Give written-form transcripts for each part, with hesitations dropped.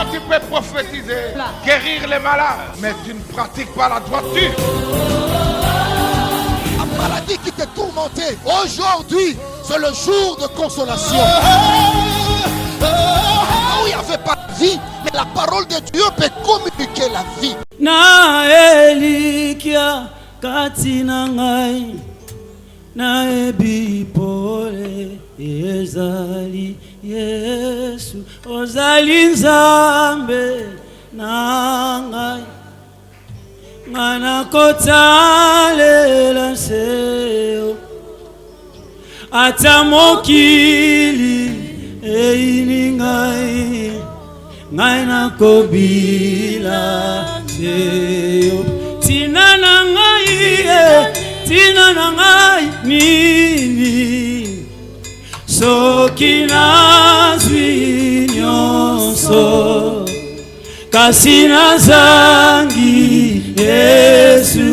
Toi, tu peux prophétiser, guérir les malades, mais tu ne pratiques pas la droiture. La maladie qui te tourmentait, aujourd'hui, c'est le jour de consolation. Il n'y avait pas de vie, mais la parole de Dieu peut communiquer la vie. Na elikia katina ngai na ebipole ezali Yesu ozali nzambe na ngai ngana kotalela seo ata mokili eini ngai na kobila seo tina na ngai nini soki nazwi nyonso kasi nazangi Yesu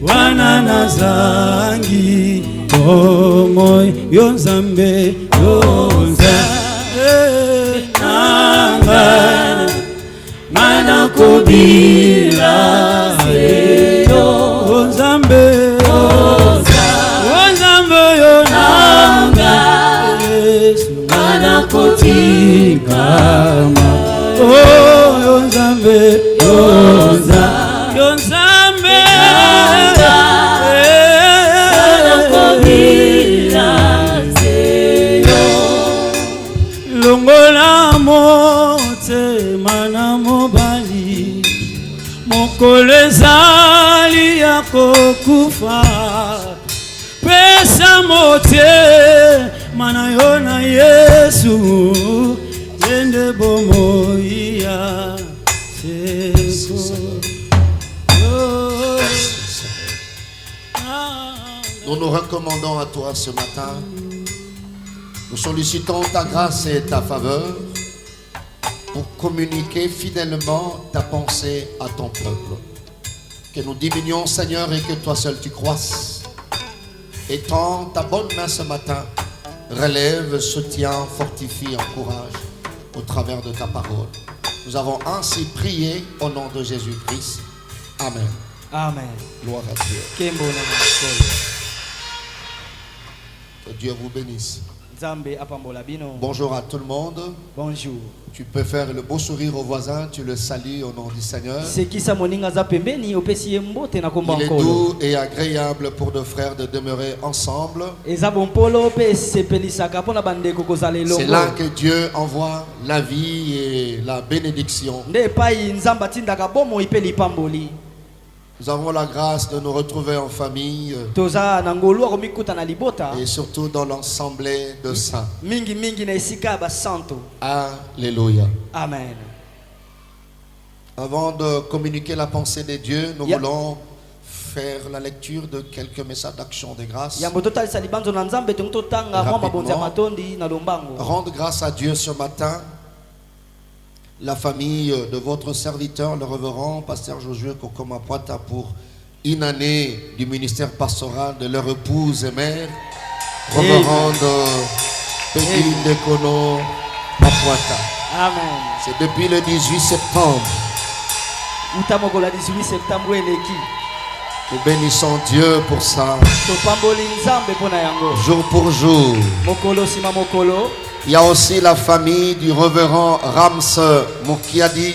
wana nazangi bongo yo Nzambe yo Nzambe nanga mana kobila yo Nzambe yo nanga Yesu mana kotingama yo Nzambe yo Nzambe longola motema na mobali mokolo ezali ya kokufa pesa motema na yo na Yesu yende bomoi ya Nous nous recommandons à toi ce matin. Nous sollicitons ta grâce et ta faveur pour communiquer fidèlement ta pensée à ton peuple. Que nous diminuions, Seigneur, et que toi seul tu croisses. Étends ta bonne main ce matin. Relève, soutiens, fortifie, encourage au travers de ta parole. Nous avons ainsi prié au nom de Jésus-Christ. Amen. Amen. Gloire à Dieu. Que Dieu vous bénisse. Bonjour à tout le monde. Bonjour. Tu peux faire le beau sourire au voisin, tu le salues au nom du Seigneur. Il est doux et agréable pour nos frères de demeurer ensemble. C'est là que Dieu envoie la vie et la bénédiction. Nous avons la grâce de nous retrouver en famille et surtout dans l'assemblée de saints. Alléluia. Amen. Avant de communiquer la pensée de Dieu, nous voulons faire la lecture de quelques messages d'action de grâce. Rendre grâce à Dieu ce matin. La famille de votre serviteur, le révérend pasteur Josué Kokoma Poita, pour une année du ministère pastoral de leur épouse et mère, révérende Peggy Ndekono Poita. Amen. C'est depuis le 18 septembre. Nous bénissons Dieu pour ça. Jour pour jour. Il y a aussi la famille du révérend Rams Mokiadi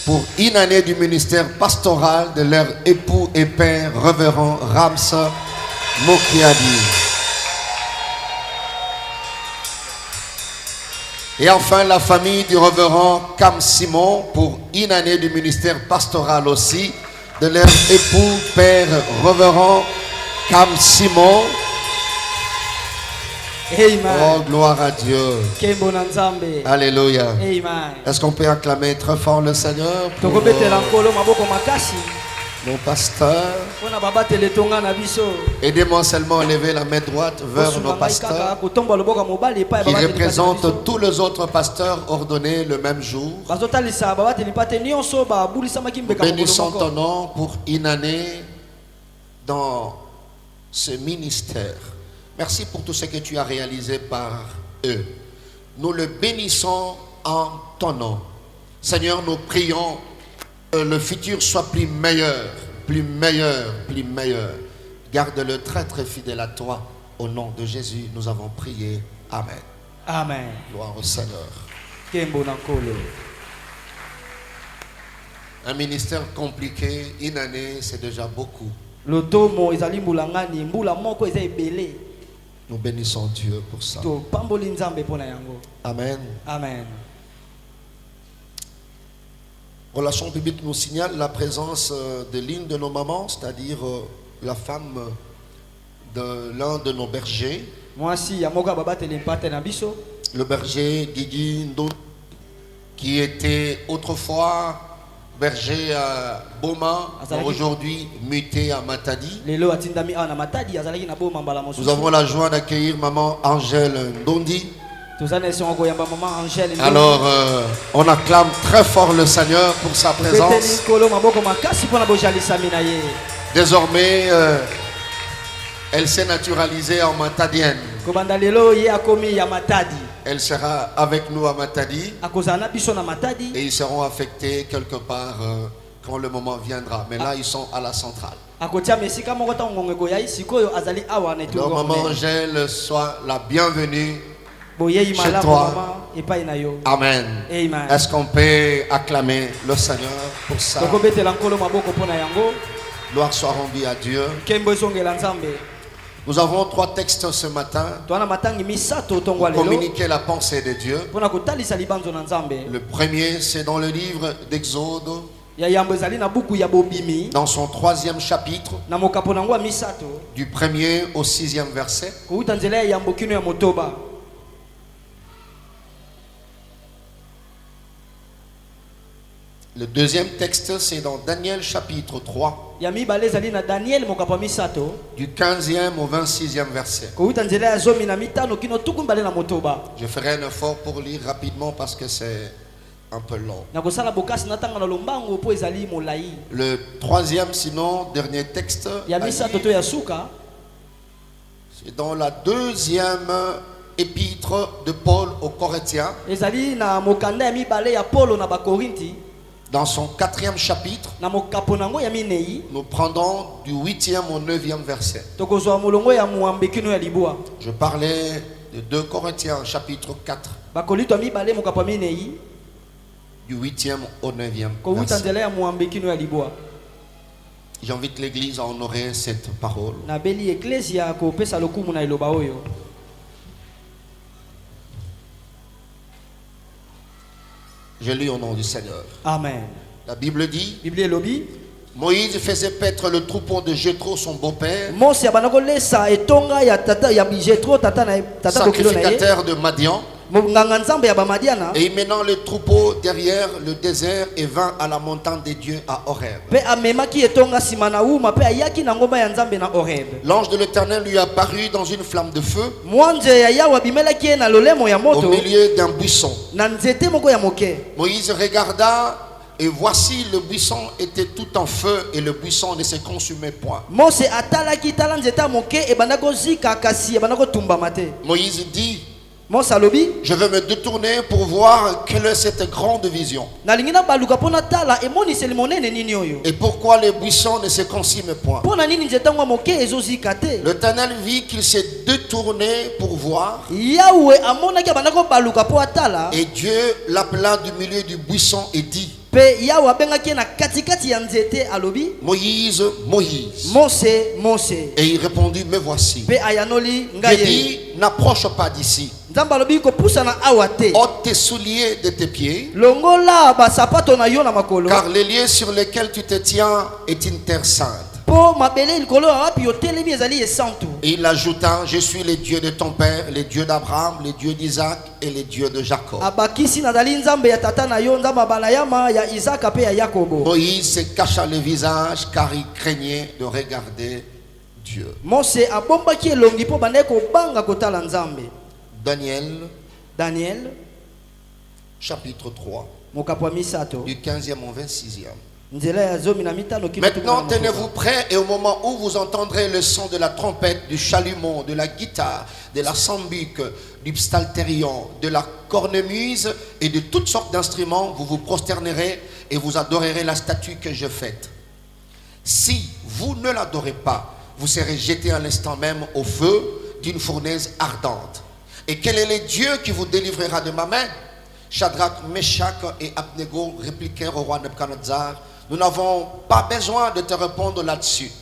pour une année du ministère pastoral de leur époux et père, révérend Rams Mokiadi. Et enfin la famille du révérend Cam Simon pour une année du ministère pastoral aussi de leur époux, père, révérend Cam Simon. Amen. Oh, gloire à Dieu. Alléluia. Amen. Est-ce qu'on peut acclamer très fort le Seigneur pour mon pasteur? Aidez-moi seulement à lever la main droite vers nos pasteurs qui représentent tous les autres pasteurs ordonnés le même jour. Nous bénissons ton nom pour une année dans ce ministère. Merci pour tout ce que tu as réalisé par eux. Nous le bénissons en ton nom. Seigneur, nous prions que le futur soit plus meilleur, plus meilleur, plus meilleur. Garde-le très très fidèle à toi. Au nom de Jésus, nous avons prié. Amen. Amen. Gloire au Seigneur. Kembo nankolo. Un ministère compliqué, une année, c'est déjà beaucoup. Lotomo ezali mbulangani mbula moko eza ebele. Nous bénissons Dieu pour ça. To pamboli nzambe pona yango. Amen. Amen. Relation publique nous signale la présence de l'une de nos mamans, c'est-à-dire la femme de l'un de nos bergers. Moi si ya moka baba telempate na biso. Le berger Guigui Ndo, qui était autrefois berger à Boma, aujourd'hui muté à Matadi. Nous avons la joie d'accueillir maman Angèle Ndondi. Alors, on acclame très fort le Seigneur pour sa présence. Désormais, elle s'est naturalisée en matadienne. Elle sera avec nous à Matadi et ils seront affectés quelque part quand le moment viendra. Mais là, ils sont à la centrale. Donc, maman Angèle, sois la bienvenue chez toi. Amen. Est-ce qu'on peut acclamer le Seigneur pour ça? Gloire soit rendue à Dieu. Nous avons 3 textes ce matin pour communiquer la pensée de Dieu. Le premier, c'est dans le livre d'Exode, dans son 3e chapitre, du 1er au 6e verset. Le deuxième texte, c'est dans Daniel chapitre 3, du 15e au 26e verset. Je ferai un effort pour lire rapidement parce que c'est un peu long. Le 3e, sinon, dernier texte, c'est dans la 2e épître de Paul aux Corinthiens. Dans son 4e chapitre, nous prendrons du 8e au 9e verset. Je parlais de 2 Corinthiens chapitre 4, du 8e au 9e verset. J'invite l'Église à honorer cette parole. Je lis au nom du Seigneur. Amen. La Bible dit, Moïse faisait paître le troupeau de Jéthro, son beau-père, sacrificateur de Madian, et menant le troupeau derrière le désert et vint à la montagne des dieux à Horeb. L'ange de l'Éternel lui apparut dans une flamme de feu au milieu d'un buisson. Moïse regarda et voici le buisson était tout en feu et le buisson ne se consumait point. Moïse dit, je vais me détourner pour voir quelle est cette grande vision. Et pourquoi le buisson ne se consume point. L'Éternel vit qu'il s'est détourné pour voir. Et Dieu l'appela du milieu du buisson et dit, Moïse, Moïse. Et il répondit, me voici. Dieu dit, n'approche pas d'ici. Ôte tes souliers de tes pieds, car les lieux sur lesquels tu te tiens est une terre sainte. Et il ajouta, je suis le Dieu de ton père, le Dieu d'Abraham, le Dieu d'Isaac et le Dieu de Jacob. Moïse se cacha le visage car il craignait de regarder Dieu. Daniel chapitre 3, du 15e au 26e. Maintenant, tenez-vous prêts et au moment où vous entendrez le son de la trompette, du chalumeau, de la guitare, de la sambuque, du psalterion, de la cornemuse et de toutes sortes d'instruments, vous vous prosternerez et vous adorerez la statue que je faite. Si vous ne l'adorez pas, vous serez jetés à l'instant même au feu d'une fournaise ardente. Et quel est le Dieu qui vous délivrera de ma main? Shadrach, Meshach et Abednego répliquèrent au roi Nebuchadnezzar: nous n'avons pas besoin de te répondre là-dessus.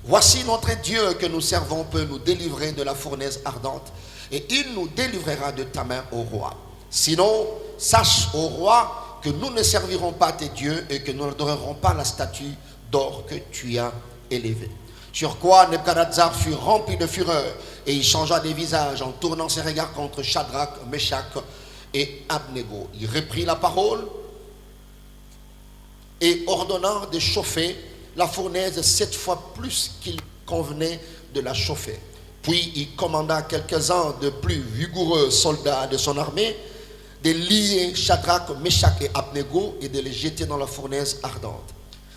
Voici notre Dieu que nous servons peut nous délivrer de la fournaise ardente, et il nous délivrera de ta main, au roi. Sinon, sache, au roi, que nous ne servirons pas tes dieux et que nous n'adorerons pas la statue d'or que tu as élevée. Sur quoi Nebuchadnezzar fut rempli de fureur et il changea des visages en tournant ses regards contre Shadrach, Meshach et Abednego. Il reprit la parole et ordonnant de chauffer la fournaise 7 fois plus qu'il convenait de la chauffer. Puis il commanda quelques-uns de plus vigoureux soldats de son armée de lier Shadrach, Meshach et Abednego et de les jeter dans la fournaise ardente.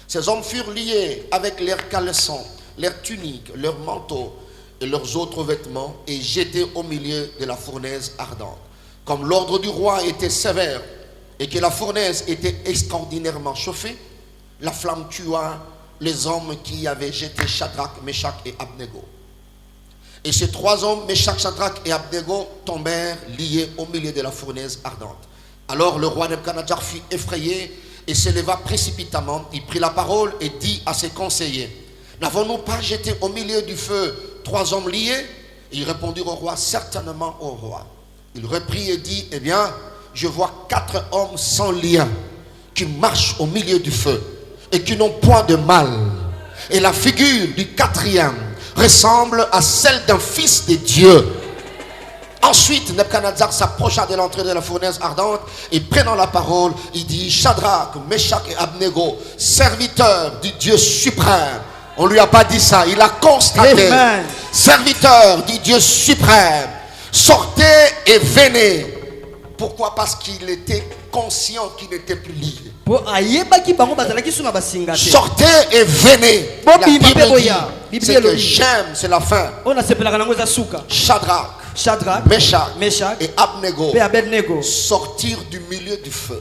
Ces hommes furent liés avec leurs caleçons, leurs tuniques, leurs manteaux et leurs autres vêtements et jetés au milieu de la fournaise ardente. Comme l'ordre du roi était sévère et que la fournaise était extraordinairement chauffée, la flamme tua les hommes qui avaient jeté Shadrach, Meshach et Abednego. Et ces 3 hommes, Meshach, Shadrach et Abednego, tombèrent liés au milieu de la fournaise ardente. Alors le roi Nebuchadnezzar fut effrayé et se leva précipitamment. Il prit la parole et dit à ses conseillers: n'avons-nous pas jeté au milieu du feu 3 hommes liés? Ils répondirent au roi: certainement, au roi. Il reprit et dit: eh bien, je vois 4 hommes sans lien qui marchent au milieu du feu et qui n'ont point de mal. Et la figure du 4e ressemble à celle d'un fils de Dieu. Ensuite, Nebuchadnezzar s'approcha de l'entrée de la fournaise ardente et prenant la parole, il dit: Shadrach, Meshach et Abednego, serviteurs du Dieu suprême. On ne lui a pas dit ça, il a constaté. Amen. Serviteurs du Dieu suprême, sortez et venez. Pourquoi? Parce qu'il était conscient qu'il n'était plus lié. Sortez et venez. La Bible dit, c'est que j'aime, c'est la fin. Shadrach, Meshach et Abednego sortir du milieu du feu.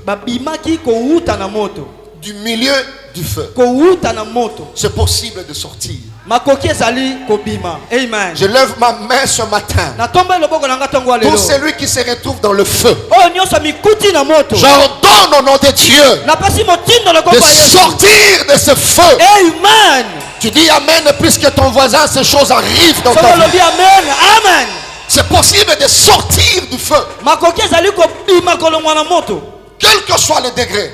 Du milieu du feu. C'est possible de sortir. Amen. Je lève ma main ce matin. Pour celui qui se retrouve dans le feu, j'ordonne au nom de Dieu de sortir de ce feu. Amen. Tu dis Amen puisque ton voisin, ces choses arrivent dans ta vie. Amen. C'est possible de sortir du feu. Quel que soit le degré.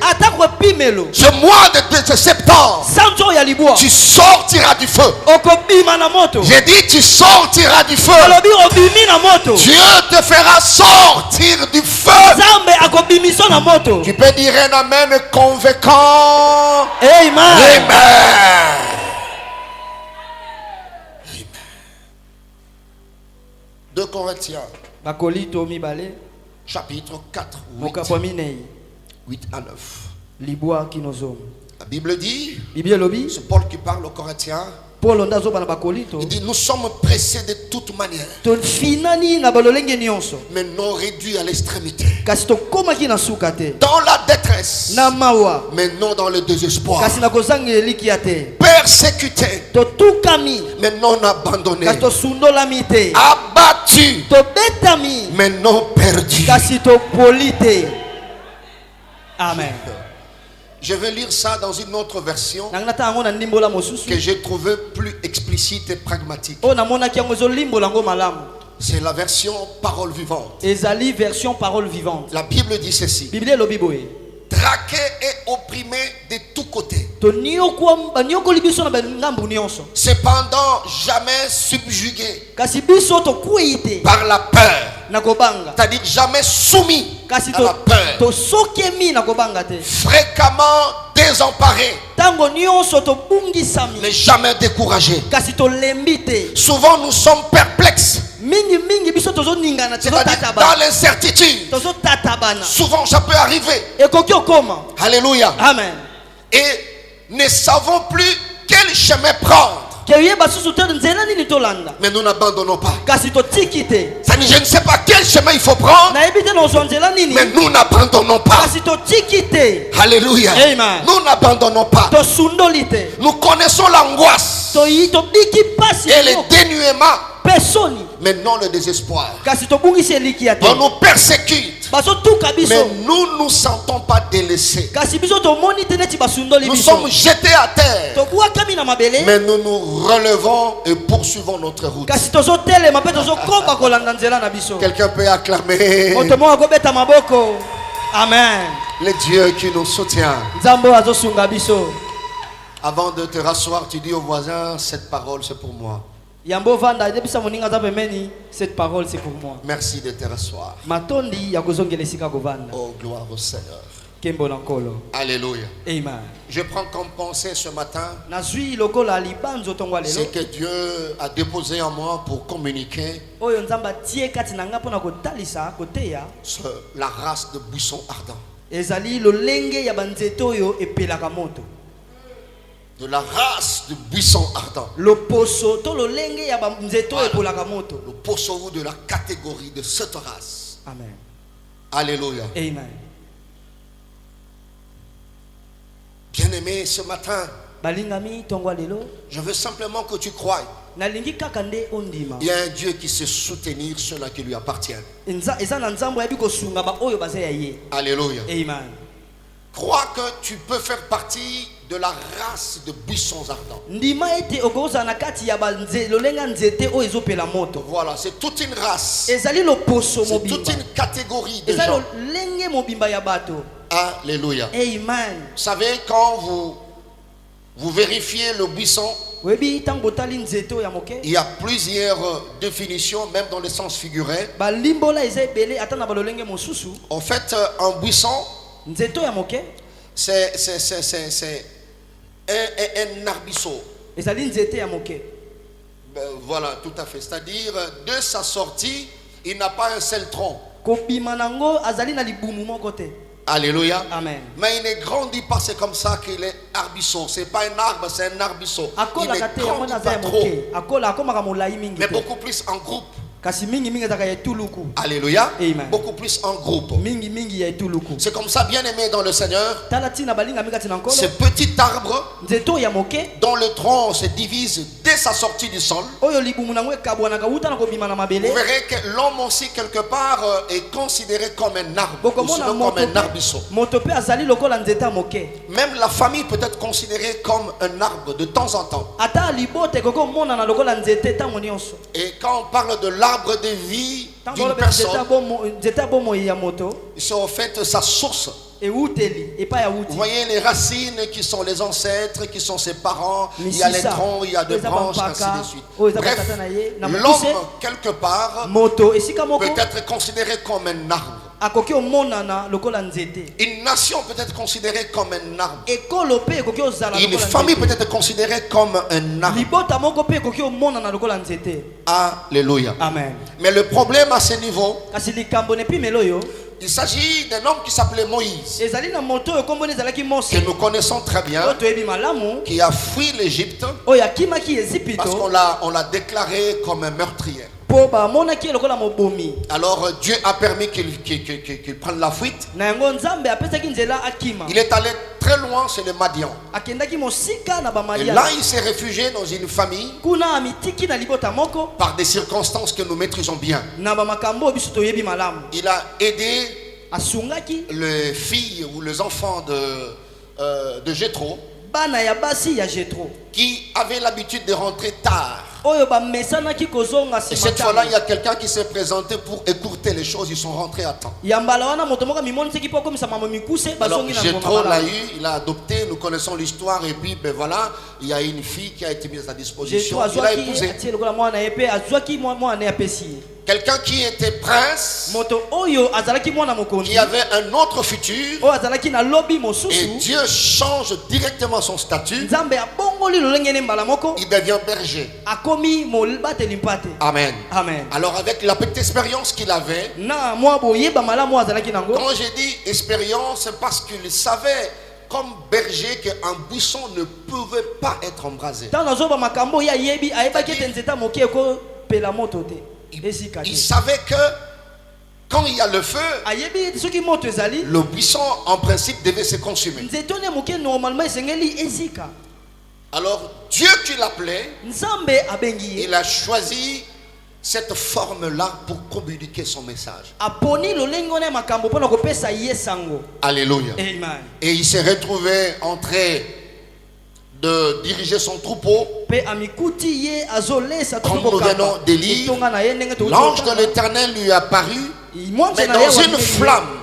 Ce mois de septembre, tu sortiras du feu. J'ai dit tu sortiras du feu. Dieu te fera sortir du feu. Tu peux dire un amen convaincant. Amen. Amen. 2 Corinthiens chapitre 4, 8 à 9. La Bible dit, c'est Paul qui parle aux Corinthiens, il dit: nous sommes pressés de toute manière, mais non réduits à l'extrémité, dans la détresse, mais non dans le désespoir, persécutés, mais non abandonnés, abattus, mais non perdus. Amen. Je vais lire ça dans une autre version que j'ai trouvée plus explicite et pragmatique. C'est la version parole vivante. La Bible dit ceci: traqué et opprimé de tous côtés, cependant jamais subjugué par la peur, c'est-à-dire jamais soumis à la peur, fréquemment désemparé, mais jamais découragé. Souvent nous sommes perplexes, c'est-à-dire dans l'incertitude. Souvent ça peut arriver. Alléluia. Amen. Et ne savons plus quel chemin prendre. Mais nous n'abandonnons pas. Ça dit, je ne sais pas quel chemin il faut prendre. Mais nous n'abandonnons pas. Alléluia. Amen. Nous n'abandonnons pas. Nous connaissons l'angoisse et le dénuement, mais non le désespoir. On nous persécute, mais nous ne nous sentons pas délaissés. Nous sommes jetés à terre, mais nous nous relevons et poursuivons notre route. Quelqu'un peut acclamer Amen. le Dieu qui nous soutient. Avant de te rasseoir, tu dis au voisin, cette parole c'est pour moi. Cette parole c'est pour moi. Merci de te rasseoir. Oh, gloire au Seigneur. Alléluia. Amen. Je prends comme pensée ce matin ce que Dieu a déposé en moi pour communiquer sur la race de buissons ardents. De la race de buissons ardents. Le poisson de la catégorie de cette race. Amen. Alléluia. Amen. Bien-aimé, ce matin, je veux simplement que tu croies. Il y a un Dieu qui sait soutenir ceux-là qui lui appartiennent. Alléluia. Amen. Crois que tu peux faire partie de la race de buissons ardents. Voilà, c'est toute une race. C'est toute une catégorie de gens. Alléluia. Amen. Vous savez, quand vous vérifiez le buisson, il y a plusieurs définitions, même dans le sens figuré. En fait, un buisson, c'est un arbrisseau. Voilà, tout à fait. C'est-à-dire, de sa sortie, il n'a pas un seul tronc. Alléluia. Amen. Mais il ne grandit pas, c'est comme ça qu'il est arbrisseau. C'est pas un arbre, c'est un arbrisseau. Il ne grandit pas trop, mais beaucoup plus en groupe. Alléluia. Amen. Beaucoup plus en groupe. C'est comme ça, bien aimé dans le Seigneur. Ce petit arbre dont le tronc se divise dès sa sortie du sol. Vous verrez que l'homme aussi quelque part est considéré comme un arbre, ou sinon comme un arbrisseau. Même la famille peut être considérée comme un arbre de temps en temps. Et quand on parle de l'arbre de vie d'une personne, c'est en fait sa source. Vous voyez les racines qui sont les ancêtres, qui sont ses parents. Il y a les troncs, il y a des branches, ainsi de suite. Bref, l'homme, quelque part, peut être considéré comme un arbre. Une nation peut être considérée comme un arbre. Une famille peut être considérée comme un arbre. Alléluia. Amen. Mais le problème à ce niveau, il s'agit d'un homme qui s'appelait Moïse, que nous connaissons très bien, qui a fui l'Égypte parce qu'on l'a déclaré comme un meurtrier. Alors Dieu a permis qu'il prenne la fuite. Il est allé très loin chez les Madians. Et là il s'est réfugié dans une famille par des circonstances que nous maîtrisons bien. Il a aidé les filles ou les enfants de Jéthro, qui avaient l'habitude de rentrer tard. Et cette fois-là, il y a quelqu'un qui s'est présenté pour écourter les choses. Ils sont rentrés à temps. Alors Jéthro l'a eu, il a adopté. Nous connaissons l'histoire. Et puis ben voilà, il y a une fille qui a été mise à sa disposition. Il a épousé. Quelqu'un qui était prince, qui avait un autre futur, et Dieu change directement son statut. Il devient berger. Amen. Amen. Alors avec la petite expérience qu'il avait, quand j'ai dit expérience, c'est parce qu'il savait comme berger qu'un buisson ne pouvait pas être embrasé. Il savait que quand il y a le feu, le buisson en principe devait se consumer. Alors Dieu qui l'appelait, il a choisi cette forme-là pour communiquer son message. Alléluia. Amen. Et il s'est retrouvé en train de diriger son troupeau. Comme nous venons de lire, l'ange de l'Éternel lui est apparu, mais dans une flamme,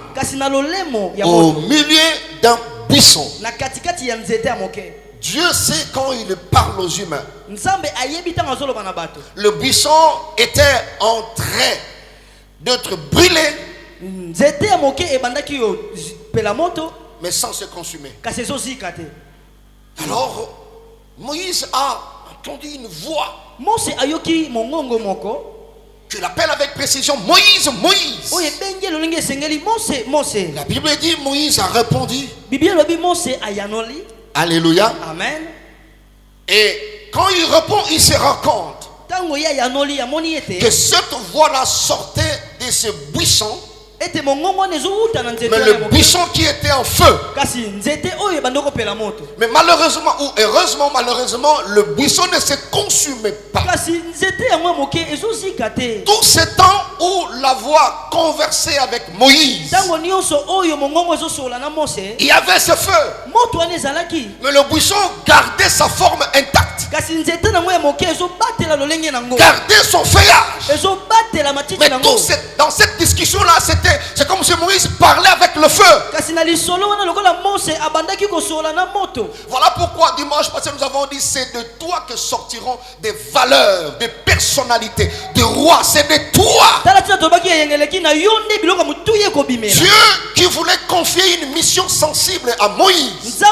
au milieu d'un buisson. Dieu sait quand il parle aux humains. Le buisson était en train d'être brûlé, mais sans se consumer. Alors Moïse a entendu une voix qui l'appelle avec précision: Moïse, Moïse. La Bible dit Moïse a répondu. Alléluia. Amen. Et quand il répond, il se rend compte que cette voix-là sortait de ce buisson, mais le buisson qui était en feu. Mais malheureusement, ou heureusement, malheureusement, le buisson ne se consumait pas. Tout ce temps où la voix conversait avec Moïse, il y avait ce feu, mais le buisson gardait sa forme intacte, gardait son feuillage. Mais dans cette discussion-là, c'est comme si Moïse parlait avec le feu. Voilà pourquoi dimanche passé nous avons dit: c'est de toi que sortiront des valeurs, des personnalités, des rois. C'est de toi. Dieu qui voulait confier une mission sensible à Moïse,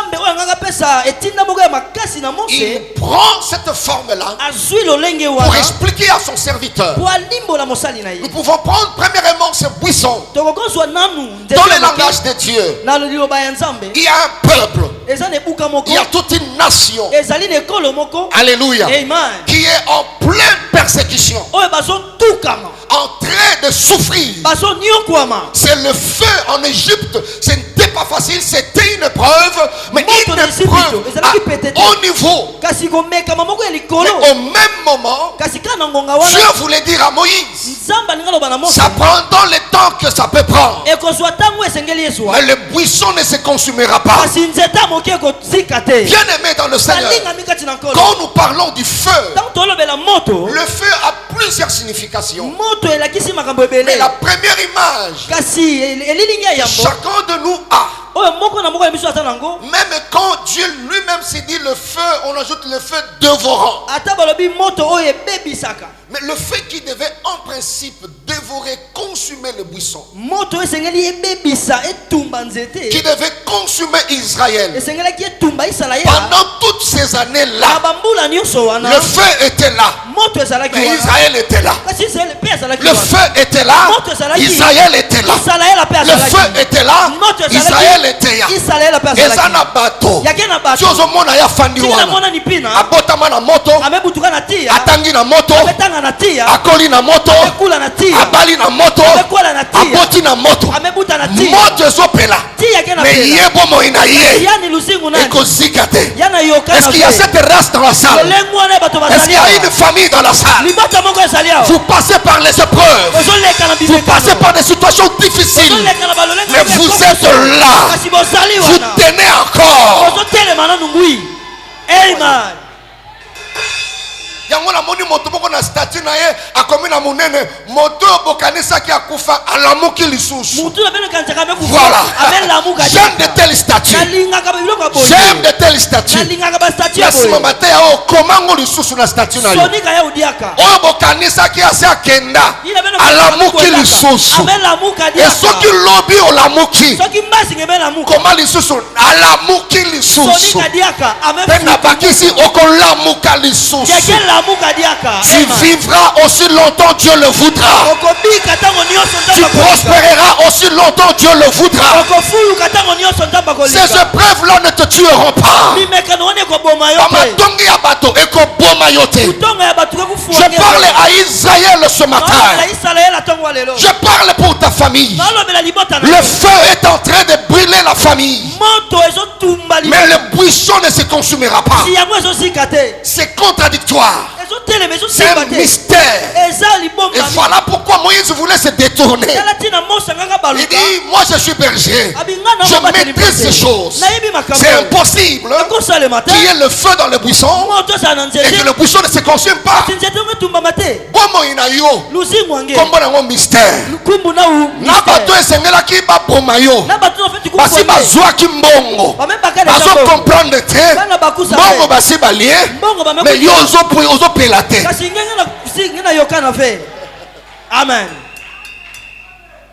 il prend cette forme-là pour expliquer à son serviteur. Nous pouvons prendre premièrement ce buisson. Dans le langage de Dieu, il y a un peuple, il y a toute une nation, alléluia, qui est en pleine persécution, en train de souffrir. C'est le feu en Égypte. Ce n'était pas facile, c'était une épreuve, mais une épreuve à haut niveau. Mais au même moment, Dieu voulait dire à Moïse: ça prend le temps que ça peut prendre, mais le buisson ne se consumera pas. Bien aimé dans le Seigneur, quand nous parlons du feu, le feu a plusieurs significations. Mais la première image, chacun de nous a. Même quand Dieu lui-même s'est dit le feu, on ajoute le feu dévorant. Mais le feu qui devait en principe dévorer, consumer le buisson, qui devait consumer Israël pendant toutes ces années-là, le feu était là, mais Israël était là. Le feu était là, Israël était là. Le feu était là, Israël était là. Ezana bato Tiozo mona ya fandi wana abotama na moto, atangi na moto, akoli na moto, abali na moto, aboti na moto, moto ezopela, mais yebo moina ye ekozika te. Est-ce qu'il y a cette race dans la salle? Est-ce qu'il y a une famille dans la salle? Vous passez par les épreuves, vous passez par des situations difficiles, mais vous êtes là, vous tenez encore. Amen. Yango na moni moto boko na statue na ye akomi na munene moto bokanisa ki akufa alamuki lisusu. Voilà. J'aime de telles statues. J'aime de telle statue. nalingaka ba statue Na boye sima matin ya o komango lisusu na statue na yo. sonika ya udiaka Oyo bokanisaki asi akenda alamuki lisusu. amelamuka Et diaka soki lobi olamuki soki mbasi ngebelamuka koma lisusu alamuki lisusu. sonika diaka Mpe nabakisi okolamuka lisusu. lamuka diaka Tu vivras aussi longtemps Dieu le voudra. okobika tango nyonso Tu prospéreras aussi longtemps Dieu le voudra. okofuluka tango nyonso nzamba kolika Ces épreuves-là ne te tueront pas. mimekano wana ekoboma yo te Amatongi ya bato ekoboma yo te. ntongo ya bato Je parle à Israël ce matin. isalaela ntongo wa lelo Je parle pour ta famille. nalobela libota na Le feu est en train de brûler la famille. moto ezotumba Mais le buisson ne se consumera pas. si yango ezosika te C'est contradictoire. ezotelema C'est ezosimba un te mystère. eza Et libomba voilà pourquoi Moïse voulait se détourner. tala ntina mosa ngaka Il baluka dit, moi je suis berger. abinga na Je mabateli maîtrise ces mpe choses. nayebi makambo C'est impossible ekosalema te qu'il y ait le feu dans le buisson moto ozala na et que nzete le buisson ne se consume pas. ti nzete ngo etumbama te Bomoi na yo. luzingu wange Kombo nango mystère. lukumbu na Na bato esengelaki baboma yo. na bato ofeti Basi bazwaki mbongo. Bazo comprendre te. Bana bakusa Mbongo te. basi balie. Mbongo bame Mais yo ozopela te. kasi ngenge na yokana fe amen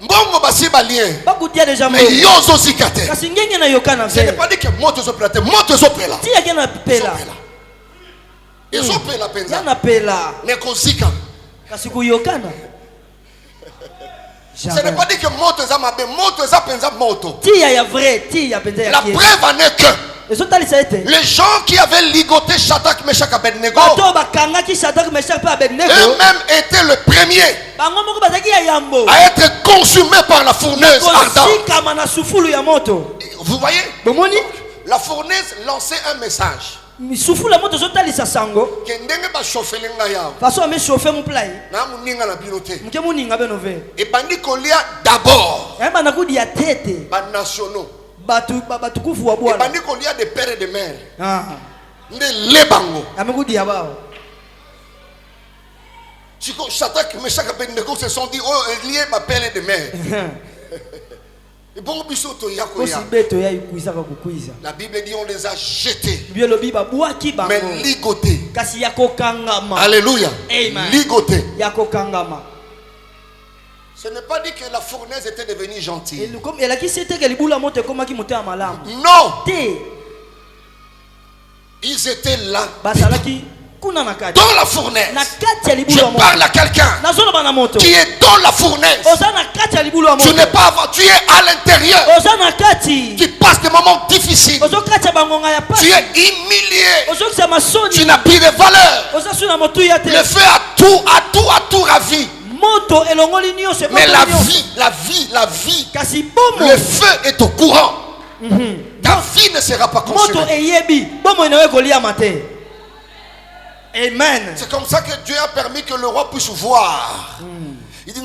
Mbongo basi balie. bakutia deja Mais yo ozozika te. kasi ngenge na yokana Ce n'est fe pas dit que moto ezopela te. Moto ezopela. ti yake na pela Ezopela penza. na pela Mais kozika. kasi kuyokana Ce n'est pas dit que moto eza mabe. Moto eza penza moto. tia ya vrai tia penza ya La kie preuve en est que ezotalisa ete les gens qui avaient ligoté Shadrach, Meshach, Abednego bato bakangaki Shadrach Meshach mpe Abednego eux-mêmes étaient le premier bango moko bazalaki ya yambo à être consumés par la fournaise ardente. kosikama na sufulu ya moto Vous voyez, bomoni la fournaise lançait un message. sufulu ya moto ezotalisa sango Que ndenge bashofeli ngai awa, faso ameshofe moplai na moninga na bino te. moke moninga beno ve Ebandi kolia d'abord yayeba nakudia tete banationaux. batukufu wa bwana Ebandi kolia des pères et des mères. Nde lebango. amekudia bao Siko Shadrach, Meshach, Abednego se sont dit, oh, lié ma père et des mères. Et bon, biso to ya ko kosi ya. beto ya ikuizaka kukuiza La Bible dit on les a jetés, bielobi babwaki bango mais ligotés. kasi ya kokangama Alléluia. Amen. Ligotés. ya kokangama Ce n'est pas dit que la fournaise était devenue gentille. elakisi ete ke libula moto ekomaki motema malamu Non, te ils étaient là. bazalaki kuna na kati Dans la fournaise. na kati ya Je libula moto parle à quelqu'un nazoloba na moto qui est dans la fournaise. oza na kati ya libula Tu moto n'es pas avant, tu es à l'intérieur. oza na kati Tu passes des moments difficiles. ozo kati ya bangonga ya Tu pasi es humilié. ozokisa masoni Tu n'as plus de valeur. oza su na motuya te Le feu a tout ravi. moto elongoli nyonso Mais ekotoli nyonso. la vie, kasi bomo le feu est au courant. Ta vie ne sera pas moto consumée. eyebi bomo inawe koliama te amen C'est comme ça que Dieu a permis que le roi puisse voir. Il dit,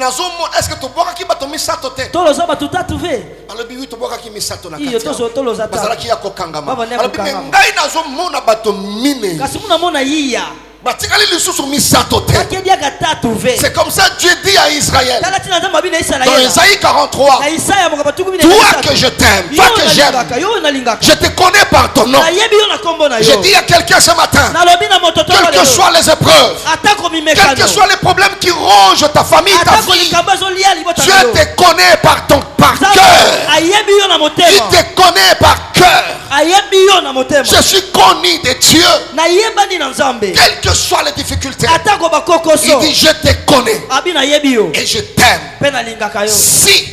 est-ce que tu bois qui va tomber ça toté? toloza bato tatu ve Alors, oui, tu bois qui met ça ton iyo toloza Parce tatu qu'il y a kokangama. Baba ne Alors, kokangama. ngai nazo mona bato mine. kasi muna mona yiya Batikali lisusu misato te. bakediaka tatu ve C'est comme ça Dieu dit à Israël. tala tina nzambe abi na Dans isalaela Isaïe 43. na isaya moka batuku mine Toi que je t'aime, toi que j'aime. yo nalingaka Je te connais par ton nom. nayebi yo na kombo na Je yo dis à quelqu'un ce matin, nalobi na moto quelles que soient les épreuves, atako quels mimekano que soient les problèmes qui rongent ta famille, ta atako vie, likambo ezolia libota Dieu na yo te connaît par Nzambe cœur. ayebi yo na Il motema te connaît par cœur. ayebi yo na motema Je suis connu de Dieu. nayebani na nzambe Quelles que soient les difficultés, atako il bakokoso dit je te connais abi nayebi yo et je t'aime. mpe nalingaka yo Si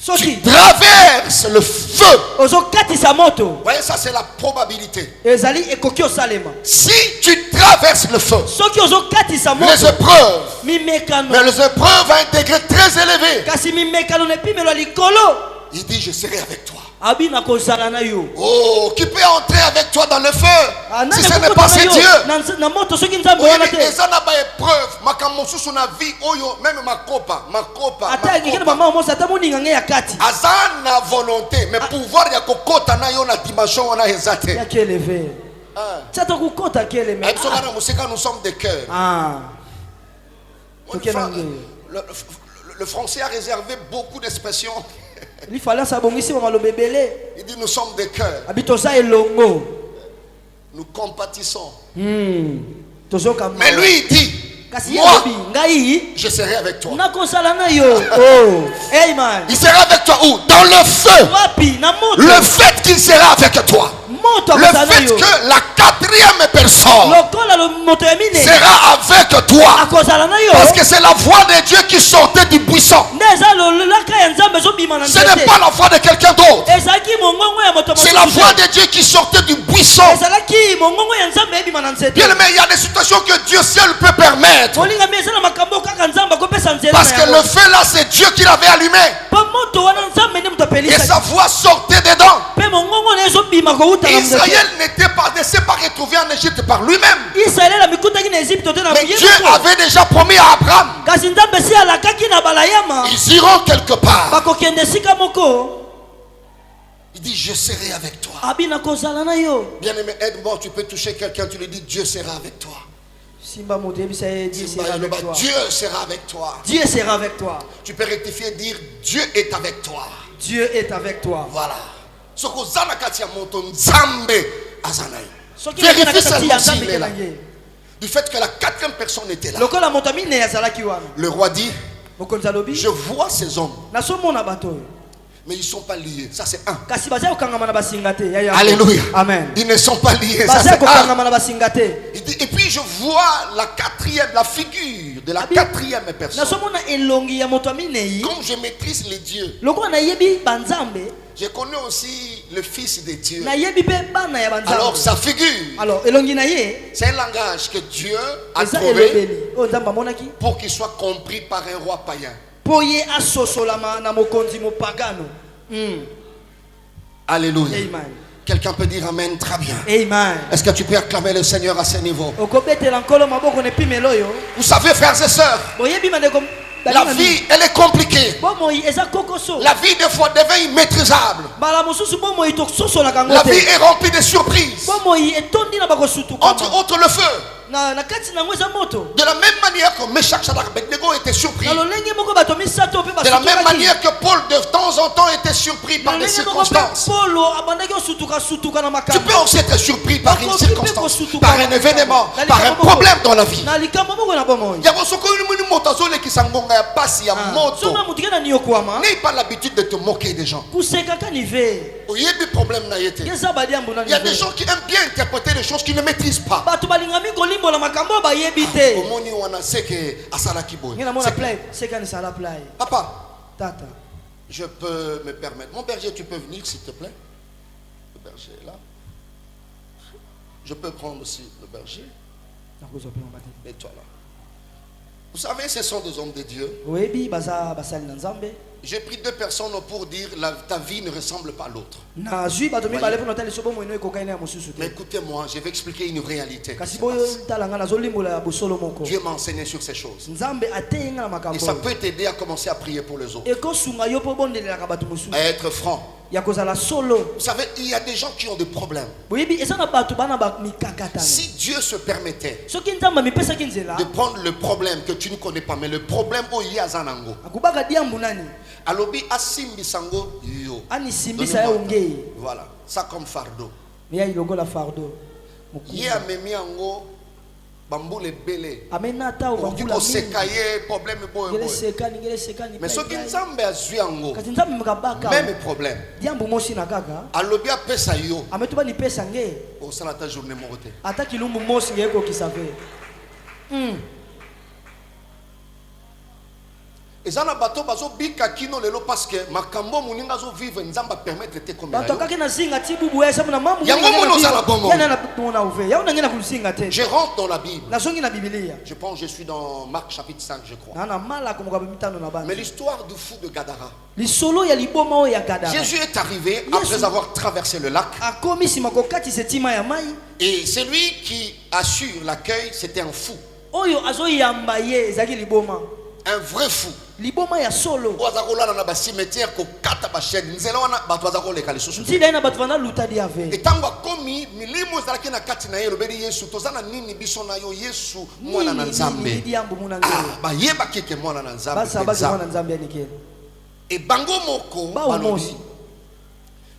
soki traverse le feu, ozokatisa moto vous voyez ça c'est la probabilité. ezali ekoki osalema Si tu traverses le feu, soki ozokatisa les moto épreuves, mimekano mais les épreuves à un degré très élevé, kasi mimekano na epimelwa likolo il dit je serai avec toi. abi nakozala na yo Oh, qui peut entrer avec toi dans le feu si ce n'est Nani pas akokota c'est na yo Dieu? na moto soki nzambe Oui, wana mais te eza na ba épreuve, makambo mosusu na vie oyo même makopa ata akiki na mama mosi ata moninga nge ya kati aza na volonté mais pouvoir ya kokota na yo na dimension wana eza te. yakeleve ti ata kokota keleme Biso wana mosika nous sommes des cœurs. toke na nge Le français a réservé beaucoup d'expressions. lifalasi abongisi ba maloba ebele Il dit nous sommes des cœurs. abi toza elongo nous compatissons. Mais Mais lui il dit, moi, je serai avec toi. Il sera avec toi où? Dans le feu. Le fait qu'il sera avec toi. Le fait que la quatrième personne sera avec toi. Parce que c'est la voix de Dieu qui sortait du buisson. Ce n'est pas la voix de quelqu'un d'autre. C'est la voix de Dieu qui sortait du buisson. Bien aimé, il y a des situations que Dieu seul peut permettre. Parce que le feu là, c'est Dieu qui l'avait allumé. Et sa voix sortait dedans. Israël n'était pas ne s'est pas retrouvé en Égypte par lui-même. Mais Dieu avait déjà promis à Abraham. Ils iront quelque part. Il dit, je serai avec toi. Bien aimé, aide-moi, tu peux toucher quelqu'un, tu lui dis, Dieu sera avec toi. Dieu sera avec toi. Dieu sera avec toi. Tu peux rectifier et dire, Dieu est avec toi. Dieu est avec toi. Voilà. Vérifie seulement s'il est là. Du fait que la quatrième personne était là. Le roi dit, je vois ces hommes, mais ils ne sont pas liés. Ça c'est un. Alléluia. Amen. Ils ne sont pas liés. Ça c'est un. Il dit, et puis je vois la quatrième, la figure de la quatrième personne. Comme je maîtrise les dieux, je connais aussi le Fils de Dieu. Alors sa figure, c'est un langage que Dieu a trouvé pour qu'il soit compris par un roi païen. Alléluia. Amen. Quelqu'un peut dire Amen très bien. Amen. Est-ce que tu peux acclamer le Seigneur à ce niveau? Vous savez, frères et sœurs, la vie, elle est compliquée. La vie, des fois, devient immaîtrisable. La vie est remplie de surprises. Entre autres, le feu. De la même manière que Meshach, Shadrach, Abednego étaient surpris. De la même manière que Paul de temps en temps était surpris par des circonstances. Tu peux aussi être surpris par une circonstance, par un événement, par un problème dans la vie. N'ayez pas l'habitude de te moquer des gens. Il y a des problèmes. Il y a des gens qui aiment bien interpréter les choses qu'ils ne maîtrisent pas. Papa, je peux me permettre. Mon berger, tu peux venir s'il te plaît. Le berger est là. Je peux prendre aussi le berger. Et toi là. Vous savez, ce sont des hommes de Dieu. J'ai pris deux personnes pour dire ta vie ne ressemble pas à l'autre. Mais écoutez-moi, je vais expliquer une réalité. Dieu m'a enseigné sur ces choses. Et ça peut t'aider à commencer à prier pour les autres. À être franc. Vous savez, il y a des gens qui ont des problèmes. Si Dieu se permettait de prendre le problème que tu ne connais pas, mais le problème où il y a Zanango, Alobi asimbi sango yo. Voilà, ça comme fardeau. Yé memi ango bamboule belé. Tu peux sécailler problème boy. Mais ce qui nzambe azui ango, même problème. Alobi a pesa yo. Au salata journée morote. Et ça na bato bazo bika kino lelo parce que makambo muninga zo vivre nzamba permettre te comme je rentre dans la Bible. Je pense que je suis dans Marc chapitre 5 je crois. Mais l'histoire du fou de Gadara. Jésus est arrivé après avoir traversé le lac. Et celui qui assure l'accueil, c'était un fou. Un vrai fou. Liboma ya solo. Na ba cimetière ko kata ba chaîne nzela wana bato bazako leka lisusu. Nzila ina bato vana luta di ave. Etangwa komi milimo zalaki na kati na yelo beli Yesu tozana nini biso na yo Yesu mwana na Nzambe. Ba yeba keke mwana na Nzambe. Basa mwana Nzambe anikele. Et bango moko balobi.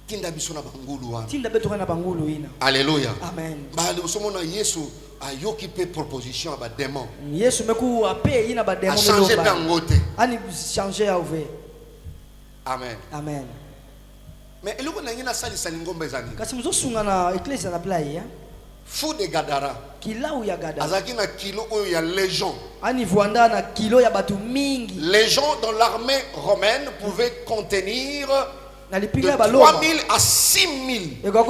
tinda biso na bangulu wana. Tinda beto na bangulu ina. Alléluia. Amen. Bali osomona Yesu ayoki pe proposition ba démon. Yesu meku ape ina ba démon a changé bangote. Ani changer a ouvert. Amen. Amen. Mais eloko na ngina salisa ngombe ezani. Kasi muzosunga na église na play ya. Fou de Gadara. Kilau ya Gadara. Azaki na kilo oyo ya légion. Ani vuanda na kilo ya batu mingi. Légion dans l'armée romaine pouvait contenir de 3000 à 6000 éléments.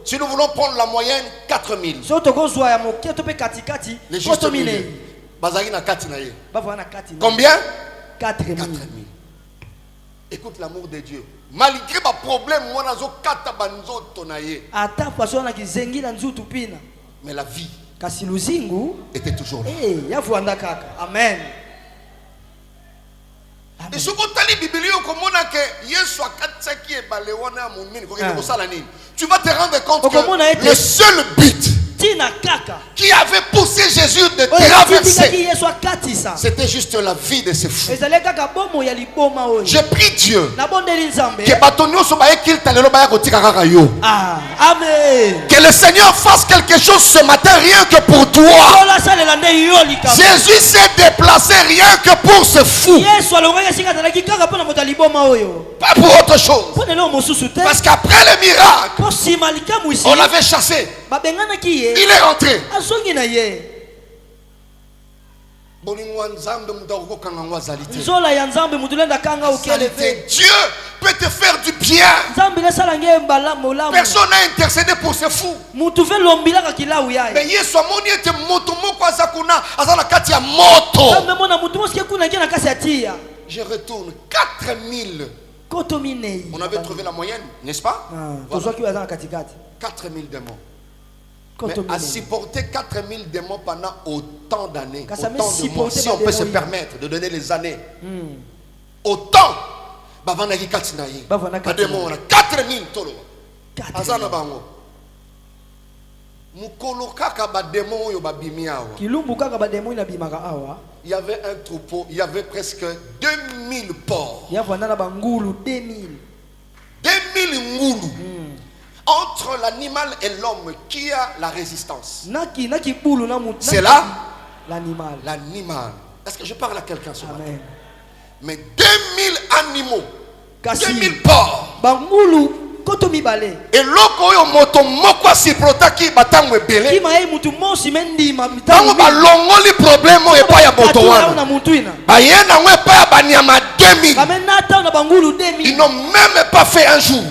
Si nous voulons prendre la moyenne, 4000. Les justes milieux. Combien? 4000. Écoute l'amour de Dieu. Malgré ma problème, mais la vie était toujours là. Amen. Et ce que tu vas te rendre compte que le seul but qui avait poussé Jésus de traverser, c'était juste la vie de ces fous. Je prie Dieu que le Seigneur fasse quelque chose ce matin rien que pour toi. Jésus s'est déplacé rien que pour ce fou, pas pour autre chose. Parce qu'après le miracle, on l'avait chassé. Il est rentré. Dieu peut te faire du bien. Personne n'a intercédé pour ce fou. Mais je retourne 4000. On avait trouvé la moyenne, n'est-ce pas? Voilà. 4000 démons. Mais à supporter 4000 démons pendant autant d'années, autant de mois, si on peut se permettre de donner les années, autant, les démons, 4000 tolo. Azana bango. Il y avait un troupeau, il y avait presque 2000 porcs. 2000 ngoulou. Entre l'animal et l'homme, qui a la résistance? C'est là l'animal. Est-ce que je parle à quelqu'un ce matin? Mais 2000 animaux, 2000 porcs. Et l'oko moto moko si protaki batango ebele. Tango balongoli problème e pa ya boto wana. Bayena ngwe pa ya banyama 2000. Ils n'ont même pas fait un jour.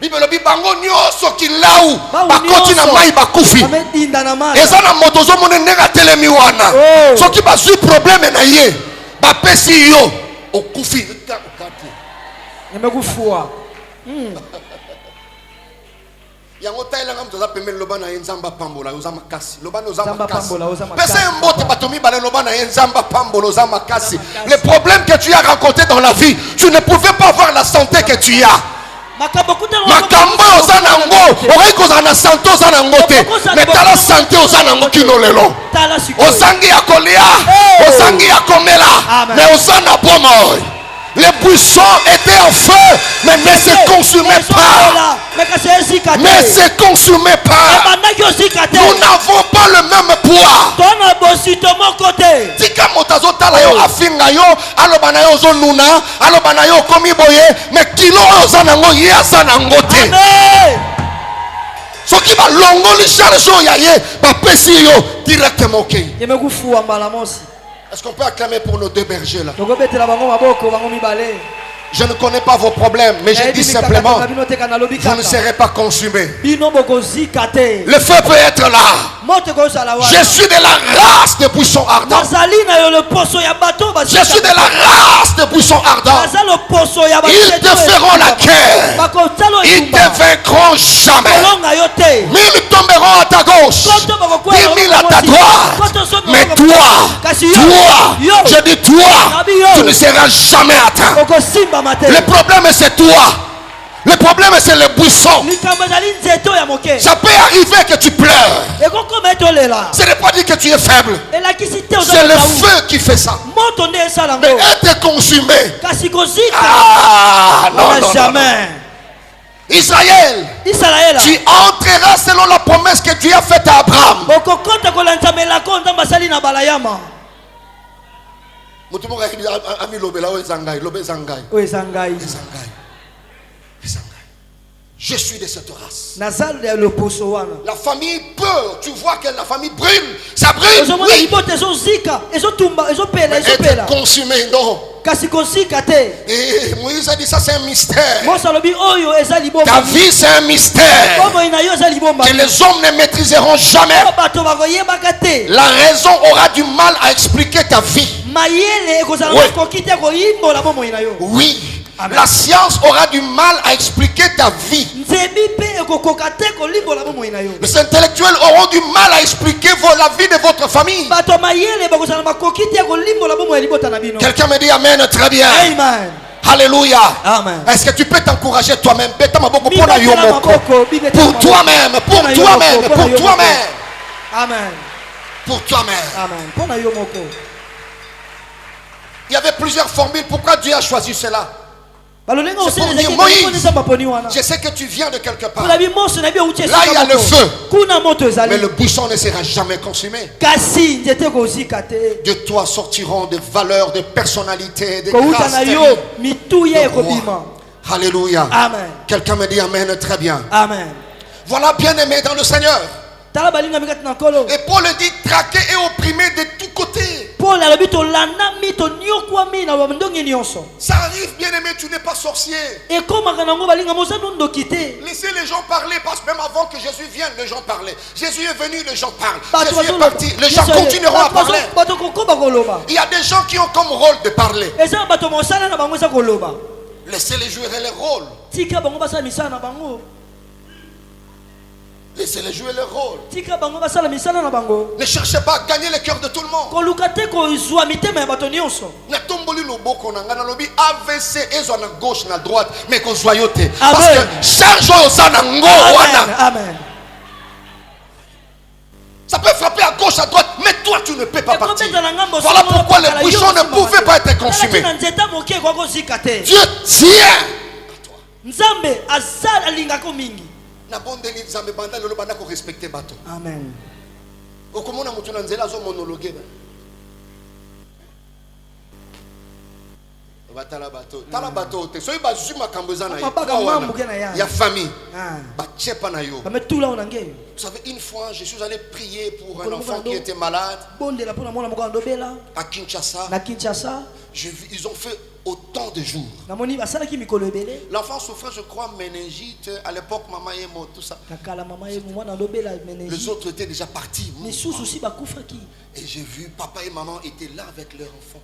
Bibelobi bango nyoso kilau bakoti na mai bakufi. Eza na moto zo mone nenga telemi wana. Soki bazui problème na ye. Ba pesi yo okufi. Yango taila ngam toza pembe lobana enzamba pambola ozama kasi lobana ozama kasi pesa mbote batomi bale lobana enzamba pambola ozama kasi. Le problème que tu as rencontré dans la vie, tu ne pouvais pas avoir la santé que tu as. Makambo ozana ngo okoza na santé ozana ngote mais tala santé ozana ngo kino lelo ozangi ya kolia ozangi ya komela mais ozana boma. Les buissons étaient en feu, mais ne se consumaient pas. Ne se consumaient pas. Nous n'avons pas le même poids. Tika motazo tala yo afinga yo, alobana yo zo nuna, alobana yo komi boye, mais kilo ozana ngo ye azana ngote. Soki ba longoli charge ya ye, ba pesi yo directement ke. Est-ce qu'on peut acclamer pour nos deux bergers là? Je ne connais pas vos problèmes, mais je dis simplement, vous ne serez pas consumés. Le feu peut être là. Je suis de la race de buissons ardents. Je suis de la race de buissons ardents. Ils te feront la guerre. Ils ne te vaincront jamais. 1000 tomberont à ta gauche, 10 000 à ta droite. Mais toi, je dis toi, tu ne seras jamais atteint. Le problème c'est toi. Le problème c'est le buisson. Ça peut arriver que tu pleures. Ce n'est pas dire que tu es faible. C'est le feu qui fait ça. Mais être consumé. Ah, non, jamais. Israël, tu entreras selon la promesse que Dieu a faite à Abraham. Je suis de cette race. La famille peur, tu vois que la famille brûle. Ça brûle. Oui. Mais être consumé, non. Et Moïse a dit ça, c'est un mystère. Ta vie, c'est un mystère que les hommes ne maîtriseront jamais. La raison aura du mal à expliquer ta vie. Oui. Amen. La science aura du mal à expliquer ta vie. Les intellectuels auront du mal à expliquer la vie de votre famille. Quelqu'un me dit Amen, très bien. Amen. Alléluia. Est-ce que tu peux t'encourager toi-même? Pour toi-même, pour toi-même, pour toi-même. Amen. Pour toi-même. Amen. Il y avait plusieurs formules. Pourquoi Dieu a choisi cela? C'est pour dire Moïse, je sais que tu viens de quelque part. Là il y a le feu. Mais le buisson ne sera jamais consumé. De toi sortiront des valeurs, des personnalités, des grâces. Alléluia. Amen. Quelqu'un me dit Amen, très bien. Amen. Voilà, bien-aimé dans le Seigneur. Et Paul dit traqué et opprimé de tous côtés. Ça arrive, bien-aimé, tu n'es pas sorcier. Laissez les gens parler, parce que même avant que Jésus vienne, les gens parlaient. Jésus est venu, les gens parlent. Jésus est parti, les gens continueront à parler. Il y a des gens qui ont comme rôle de parler. Laissez-les jouer leur rôle. Laissez-les jouer leur rôle. Ne cherchez pas à gagner le cœur de tout le monde. AVC et à gauche, à droite, mais qu'on soit yoté. Parce que charge aux Amen. Ça peut frapper à gauche, à droite, mais toi tu ne peux pas partir. Voilà pourquoi le bouchon ne pouvait pas être consumé. Dieu tient à toi. Amen. Il y a famille. Vous savez, une fois, je suis allé prier pour un enfant qui était malade à Kinshasa. Ils ont fait autant de jours. L'enfant souffrait, je crois, méningite. À l'époque, maman et moi, tout ça. Les autres étaient déjà partis. Et j'ai vu papa et maman étaient là avec leur enfant.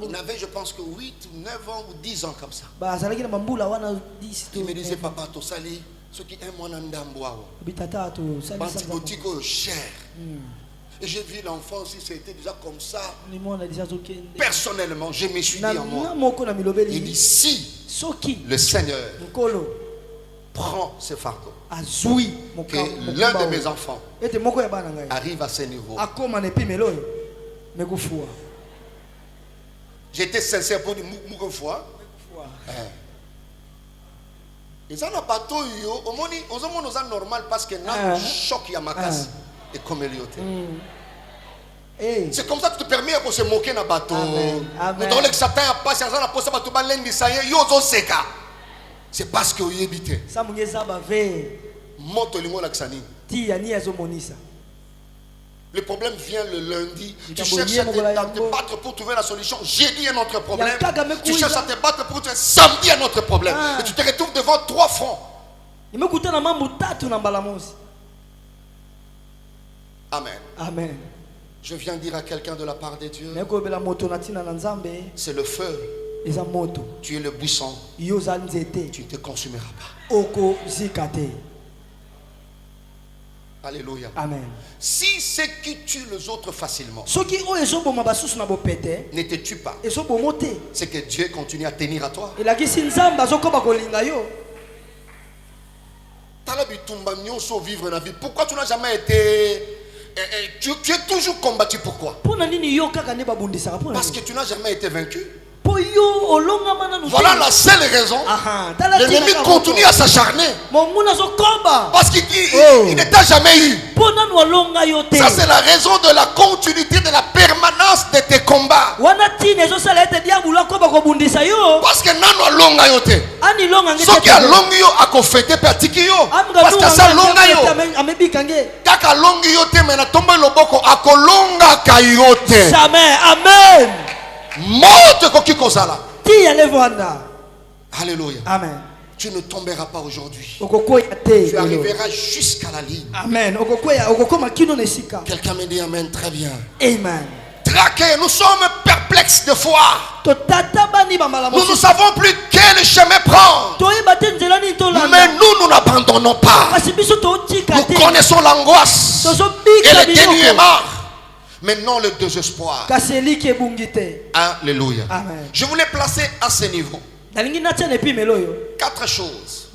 Ils avaient, je pense que 8 ou 9 ans ou 10 ans comme ça. Ils me disaient, papa, tu sali, ceux qui aiment mon andamboao. Cher. Et j'ai vu l'enfant aussi, c'était déjà comme ça. Personnellement, je me suis dit en moi. Il dit si le Seigneur prend ce fardeau, que l'un de mes enfants arrive à ce niveau. J'étais sincère pour dire Moukoufoua. Et ça n'a pas tout eu. On est normal parce que n'a choc à ma casse. Et comme c'est comme ça que tu te permets de se moquer dans le bateau. C'est parce que vous habitez. Le problème vient le lundi. Tu cherches à te battre pour trouver la solution. Jeudi, un autre problème. Tu cherches à te battre pour trouver samedi, un autre problème. Et tu te retrouves devant 3 fronts. Amen. Amen. Je viens dire à quelqu'un de la part de Dieu, c'est le feu. Tu es le buisson. Tu ne te consumeras pas. Alléluia. Amen. Si ce qui tue les autres facilement Soki o ezoboma basusu na bopete, ne te tue pas, ezobomote. c'est que Dieu continue à tenir à toi. Elakisi nzamba azokoba kolinga yo. Vivre la vie. Pourquoi tu n'as jamais été... Tu es toujours combattu. Pourquoi? Parce que tu n'as jamais été vaincu. Voilà la seule raison. L'ennemi continue à s'acharner. Parce qu'il ne t'a jamais eu. Ça c'est la raison de la continuité, de la permanence de tes combats. Parce que nano longa yote. Ce qui a longi yo a confété petiki yo. Parce que ça longa yo. Kaka longi yote mais na tombe loboko a kolonga kayote. Amen. Amen. Morte koki kozala. Alléluia. Amen. Tu ne tomberas pas aujourd'hui. Tu arriveras jusqu'à la ligne. Amen. Quelqu'un me dit amen, très bien. Amen. Traqués, nous sommes perplexes de foi. Nous ne savons plus quel chemin prendre. Mais nous n'abandonnons pas. Nous connaissons l'angoisse et le dénuement. Maintenant le désespoir. Alléluia. Amen. Je voulais placer à ce niveau 4 choses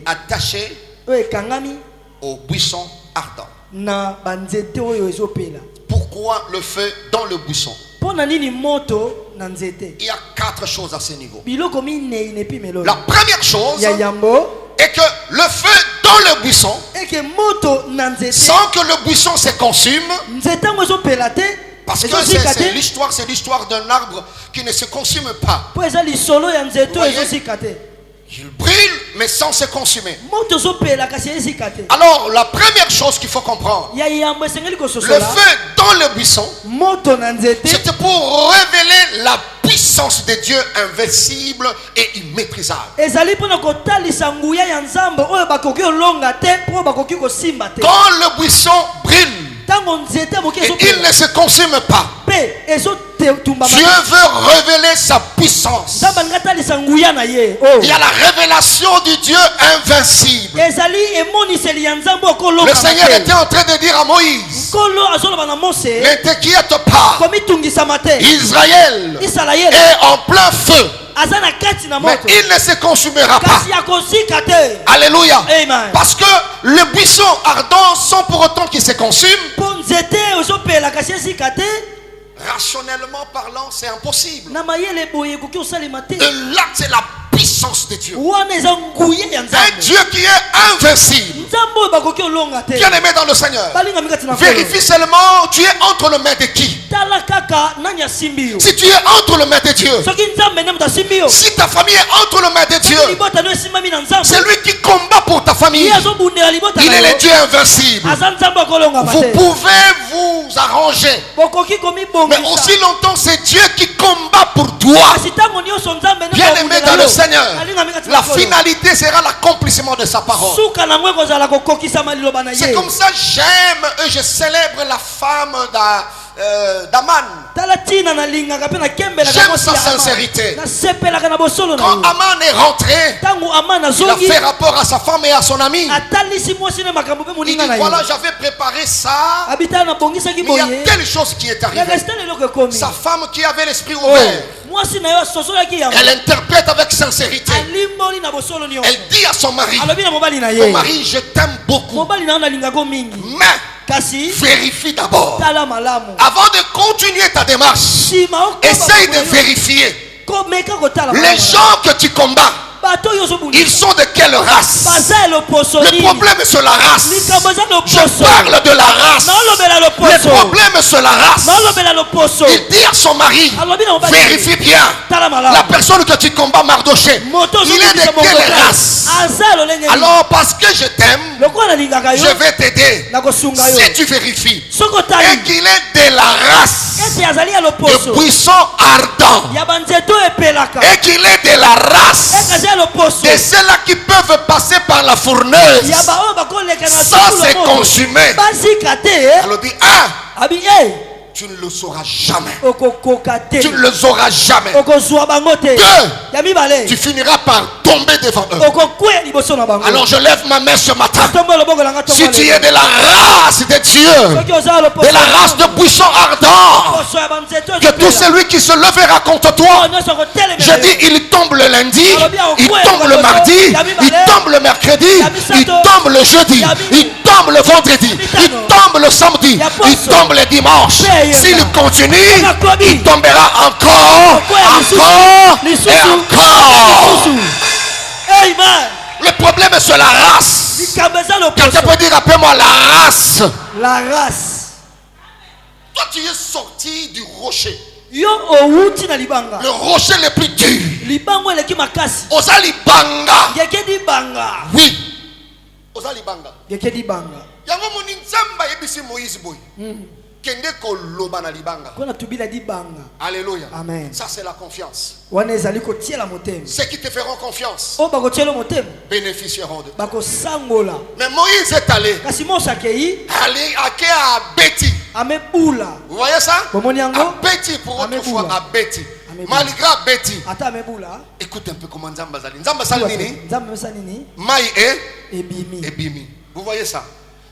attachées au buisson ardent. Pourquoi le feu dans le buisson? Il y a 4 choses à ce niveau. La première chose est que le feu dans le buisson, sans que le buisson se consume, parce que c'est l'histoire d'un arbre qui ne se consume pas. Il brûle mais sans se consumer. Alors la première chose qu'il faut comprendre, le feu dans le buisson, c'était pour révéler la puissance de Dieu invincible et immaîtrisable. Quand le buisson brûle et il ne se consume pas, Dieu veut révéler sa puissance. Il y a la révélation du Dieu invincible. Le Seigneur était en train de dire à Moïse, ne t'inquiète pas, Israël est en plein feu, mais il ne se consumera pas. Alléluia. Amen. Parce que le buisson ardent, sans pour autant qu'il se consume, rationnellement parlant, c'est impossible. Et là, c'est la puissance de Dieu. Un Dieu qui est invincible. Bien aimé dans le Seigneur, vérifie seulement, tu es entre les mains de qui? Si tu es entre les mains de Dieu, si ta famille est entre les mains de Dieu, c'est lui qui combat pour ta famille. Il est le Dieu invincible. Vous pouvez vous arranger, mais aussi longtemps c'est Dieu qui combat pour toi. Bien aimé dans le Seigneur, la finalité sera l'accomplissement de sa parole. C'est comme ça j'aime et je célèbre la femme d'Aman. J'aime sa sincérité. Quand Aman est rentré, il a fait rapport à sa femme et à son ami. Il dit voilà, j'avais préparé ça, mais il y a telle chose qui est arrivée. Sa femme qui avait l'esprit ouvert, elle interprète avec sincérité. Elle dit à son mari, mon mari, je t'aime beaucoup, mais vérifie d'abord. Avant de continuer ta démarche, essaye de vérifier les gens que tu combats. Ils sont de quelle race? Le problème c'est la race. Je parle de la race. Le problème c'est la race. Il dit à son mari, vérifie bien la personne que tu combats, Mardoché, il est de quelle race? Alors parce que je t'aime, je vais t'aider. Si tu vérifies et qu'il est de la race de buisson ardent et qu'il est de la race de ceux-là qui peuvent passer par la fourneuse sans se consumer, elle dit Tu ne le sauras jamais. okokoka te. Tu ne le sauras jamais. Okozwa bango te. Ya mibale. Tu finiras par tomber devant eux. Okokweya liboso na bango. Alors je lève ma main ce matin. Tombo loboko langa tombo. Si tu es de la race de Dieu, de la race de buisson ardent, que tout celui qui se levera contre toi, je dis, il tombe le lundi, il tombe le mardi, il tombe le mercredi, il tombe le jeudi, il tombe le vendredi, il tombe le samedi, il tombe le dimanche. S'il continue, il tombera encore, encore et encore. Amen. Le problème est sur la race. Quelqu'un peut dire, appelle-moi la race. La race. Toi, tu es sorti du rocher. Yo outi na libanga. Le rocher le plus dur. Libango eleki makasi. Oza libanga. Yeke di banga. Oui. Oza libanga. Yeke di banga. Yango moni nzamba yebisi Moïse boy. Kende ko loba na libanga. Kona tubila di banga. Alléluia. Amen. Ça c'est la confiance. Wana ezali kotiela motema. Ceux qui te feront confiance O bakotiela motema. bénéficieront de toi. Bako sangola. Mais Moïse est allé. Kasi Mose akei. Allé à Béti. Amebula. Vous voyez ça? Bomoni yango. À Béti pour autrefois à Béti. Malgré Béti. Ata amebula. Écoute un peu comment Nzamba zali. Nzamba sali nini? Nzamba mesa nini? Mai et ebimi. Ebimi. Vous voyez ça?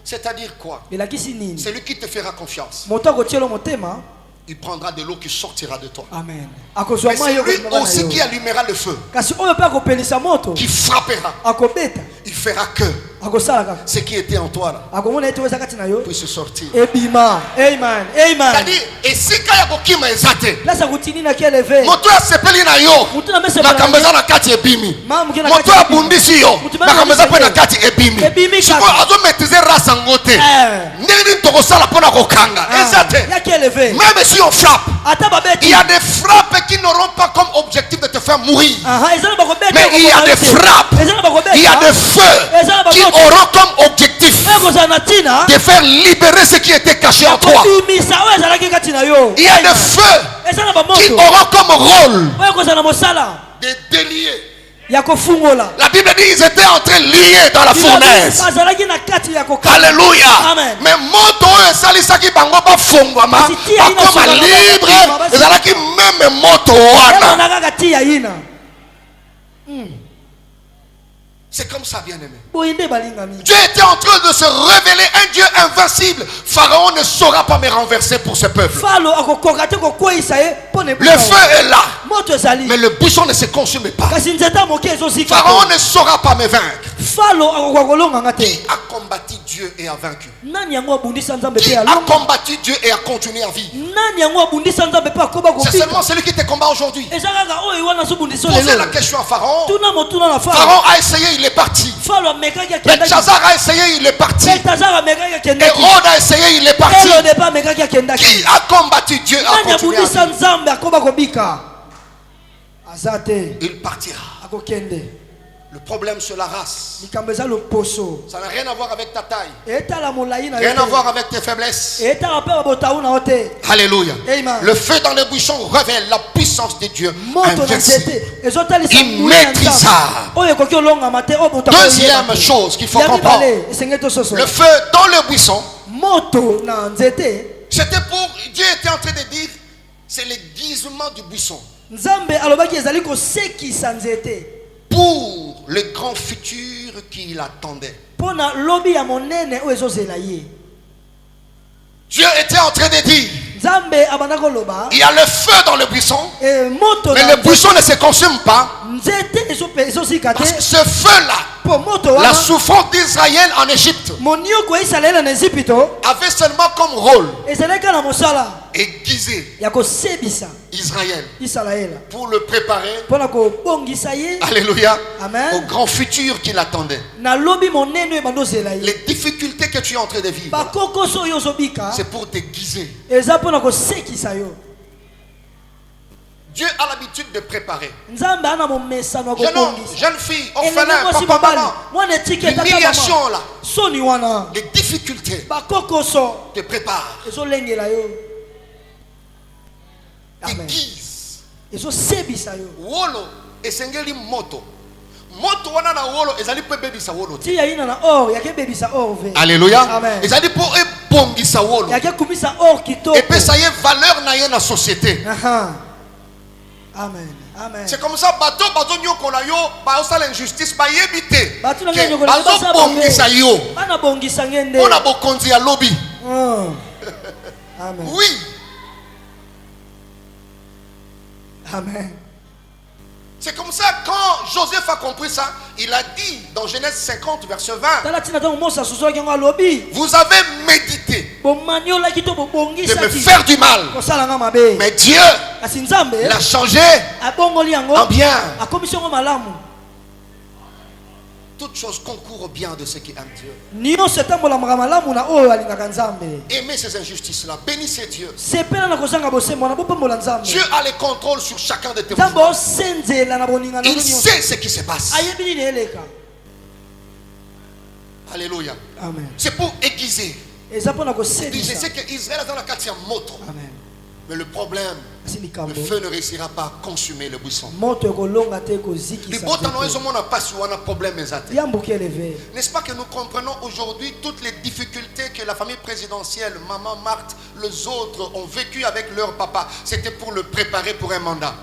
C'est-à-dire quoi? Elakisi nini? Celui qui te fera confiance, Moto akotiela motema. il prendra de l'eau qui sortira de toi. Amen. Mais c'est lui aussi qui allumera le feu, kasi oyo pe akopelisa moto. qui frappera. Akobeta. Il fera que ce qui était en toi là akomona ete weza kati na yo puisse sortir. ebima. Amen. Amen. C'est-à-dire, et si kaya kokima ezate, Lasa kutini na kieleve. moto asepeli na yo, Mutu na mese makambo na kati ebimi. Mamu kina Moto kati. abundisi yo, makambo pe na kati ebimi. Ebimi Siko kaka. azo maîtriser race ngote. Ndeni tokosala pona kokanga. Ezate. Ya kieleve. Même si on frappe, Ata babeti. il y a des frappes qui n'auront pas comme objectif de te faire mourir. Aha, ezana bakobeta. Mais il y a des frappes, Ezana bakobeta. il y a des feux qui auront comme objectif de faire libérer ce qui était caché en toi. Il y a des feux qui auront comme rôle de délier. La Bible dit qu'ils étaient en train de lier dans la fournaise. Alléluia. Mais moto salisaki bango ba fongwama akoma libre ezalaki même moto wana. C'est comme ça, bien-aimé. Dieu était en train de se révéler un Dieu invincible. Pharaon ne saura pas me renverser pour ce peuple. Le feu est là, mais le buisson ne se consume pas. Pharaon ne saura pas me vaincre. Qui a combattu Dieu et a vaincu? Qui a combattu Dieu et a continué à vivre? C'est seulement celui qui te combat aujourd'hui. Posez la question à Pharaon. Pharaon a essayé, il est parti. Belshazzar a essayé, il est parti. Hérode a essayé, il est parti. Qui a combattu Dieu a continué à vivre? Il partira. Le problème sur la race, ça n'a rien à voir avec ta taille, rien à voir avec tes faiblesses. Alléluia. Le feu dans les buissons révèle la puissance de Dieu invincible, immaîtrisable. Deuxième chose qu'il faut comprendre, le feu dans les buissons, c'était pour, Dieu était en train de dire, c'est l'aiguisement du buisson pour le grand futur qui l'attendait. Dieu était en train de dire, il y a le feu dans le buisson, mais le buisson ne se consume pas. Parce que ce feu-là, la souffrance d'Israël en Égypte, avait seulement comme rôle aiguiser Israël pour le préparer, alléluia, au grand futur qui l'attendait. Les difficultés que tu es en train de vivre, c'est pour t'aiguiser. Dieu a l'habitude de préparer. Jeune fille, orphelin, papa, maman, l'humiliation là, les difficultés te préparent. T'aiguise. Wolo esengeli moto. Moto wana na wolo ezali pe bebisa wolo. Alléluia. Ezali pour bongisa wolo. Ya kumisa or kitoko. Et puis ça y est valeur na ye na société. Amen. Amen. C'est comme ça bato nyokola yo ba osala injustice ba yebite. Bato na nyokola bazo bongisa yo. Bana bongisa ngende. On a bokonzi ya lobby. Amen. Oui. Amen. C'est comme ça, quand Joseph a compris ça, il a dit dans Genèse 50, verset 20, vous avez médité de me faire du mal. Mais Dieu l'a changé en bien. Toutes choses concourent au bien de ceux qui aiment Dieu. Aimez ces injustices-là. Bénissez Dieu. Dieu a les contrôles sur chacun de tes mouvements. Il sait ce qui se passe. Alléluia. C'est pour aiguiser. Je sais qu'Israël est dans la 4e moto. Mais le problème, le feu ne réussira pas à consumer le buisson. N'est-ce pas que nous comprenons aujourd'hui toutes les difficultés que la famille présidentielle, maman Marthe, les autres ont vécues avec leur papa? C'était pour le préparer pour un mandat.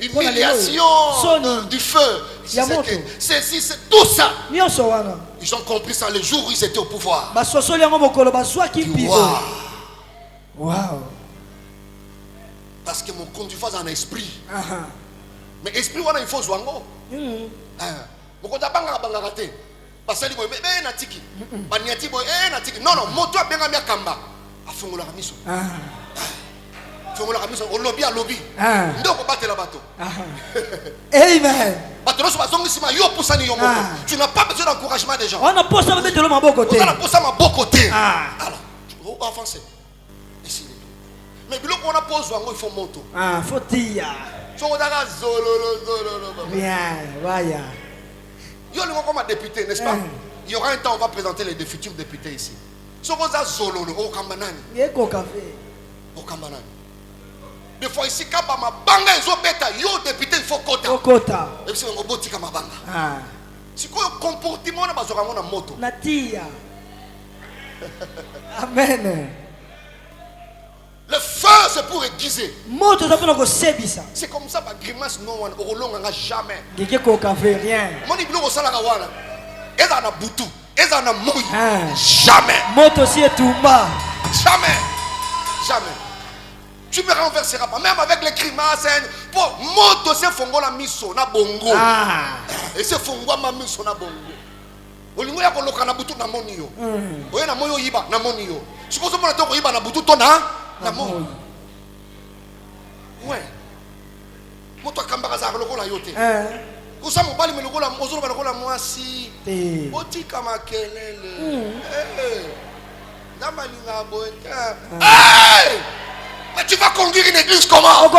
Humiliation du feu. C'est tout ça. Ils ont compris ça le jour où ils étaient au pouvoir. Wow. Parce que mon conduit a un esprit. Mais esprit, il faut jouer. Non, non, moto a bien mis à Kamba. A fait la mission. Au lobby à lobby. Amen. Tu n'as pas besoin d'encouragement des gens. On a posé ma côté. On a posé ma beau côté. Alors, tu vas avancer. Mais on a posé, il faut monter. Faut dire. Bien, voilà. Il y a un député, n'est-ce pas? Il y aura un temps, on va présenter les futurs députés ici. Si on a Zololo, au Kambanani. Au Kambanani. Des fois ici, quand ma banga est bêta, yo député, il faut quota. Et puis on boti comme ma banga. Si quoi comportement na bazora na moto. Natia. Amen. Le feu c'est pour aiguiser. Moto ça peut nous sebisa. C'est comme ça ba grimace non on olonga jamais. Gege ko café rien. Moni bilo sala ka wana. Eza na butu, eza na moui. Jamais. Moto si etumba. Jamais. Jamais. Tu me renverseras pas, même avec les grimaces. Pour moto c'est fongo la miso na bongo. Et c'est fongo ma miso na bongo. Olingo ya koloka na butu na moni yo. Oye na moyo yiba na moni yo. Sikozo mona to ko yiba na butu to na moni. Ouais. Moto akamba za lokola yote. Kusa mobali me lokola mozolo ba lokola mwasi. Oti kama kelele. Dama linga boeta. Hey! Mais tu vas conduire une église comment?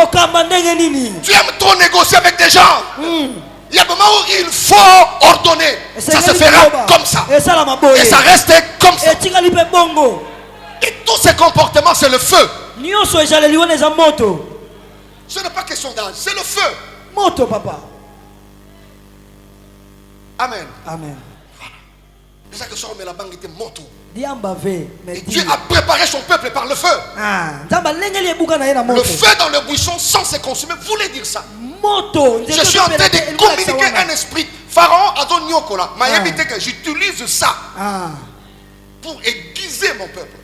Tu aimes trop négocier avec des gens. Il y a un moment où il faut ordonner. Ça se fera comme ça. Et ça reste comme ça. Et tous ces comportements, c'est le feu. Ce n'est pas question d'âge, c'est le feu. Moto, papa. Amen. Amen. C'est ça que ça remet la banque était moto. Et Dieu a préparé son peuple par le feu. Le feu dans le buisson sans se consumer voulait dire ça. Je suis en train de communiquer un esprit. Pharaon a donné Nyokola. Que j'utilise ça pour aiguiser mon peuple.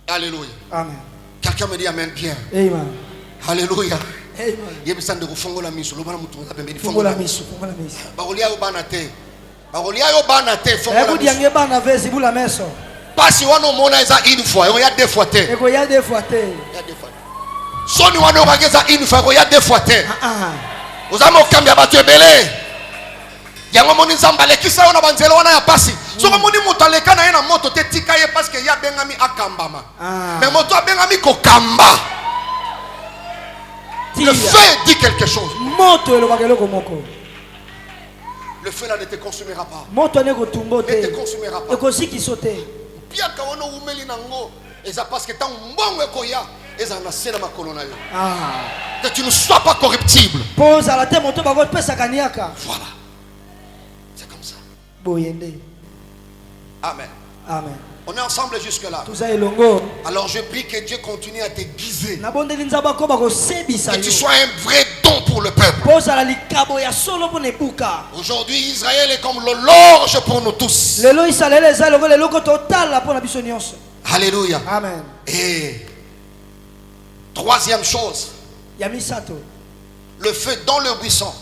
Alléluia. Amen. Quelqu'un me dit Amen bien. Amen. Alléluia. Amen. Pas si on mona eza une fois, il y a deux fois. Il y a deux fois. Soni wana ogeza une fois, il y a deux fois. Vous avez okambia batu ebele. Yango moni nzamba lekisa ona banzela wana ya pasi. Soko moni moto aleka na ye na moto te tika ye parce que ya bengami akambama. Mais moto abengami kokamba. Le feu dit quelque chose. Le feu là ne te consumera pas. Ne te consumera pas. Bien quand on oumeli nango, et ça parce que tant bon ekoya, et ça na sena makolo na yo. Que tu ne sois pas corruptible. Pose à la tête moto ba votre pesa kaniaka. Voilà. boyende. Amen. Amen. On est ensemble jusque-là. Tuza elongo. Alors je prie que Dieu continue à t'aiguiser. Nabondeli nzaba ko bako sebisa Que tu yo. sois un vrai don pour le peuple. Poza la likabo ya solo po nebuka. Aujourd'hui, Israël est comme l'orge pour nous tous. Lelo isalele za longo lelo ko total po na biso nyonso. Alléluia. Amen. Et troisième chose, Ya misato. le feu dans le buisson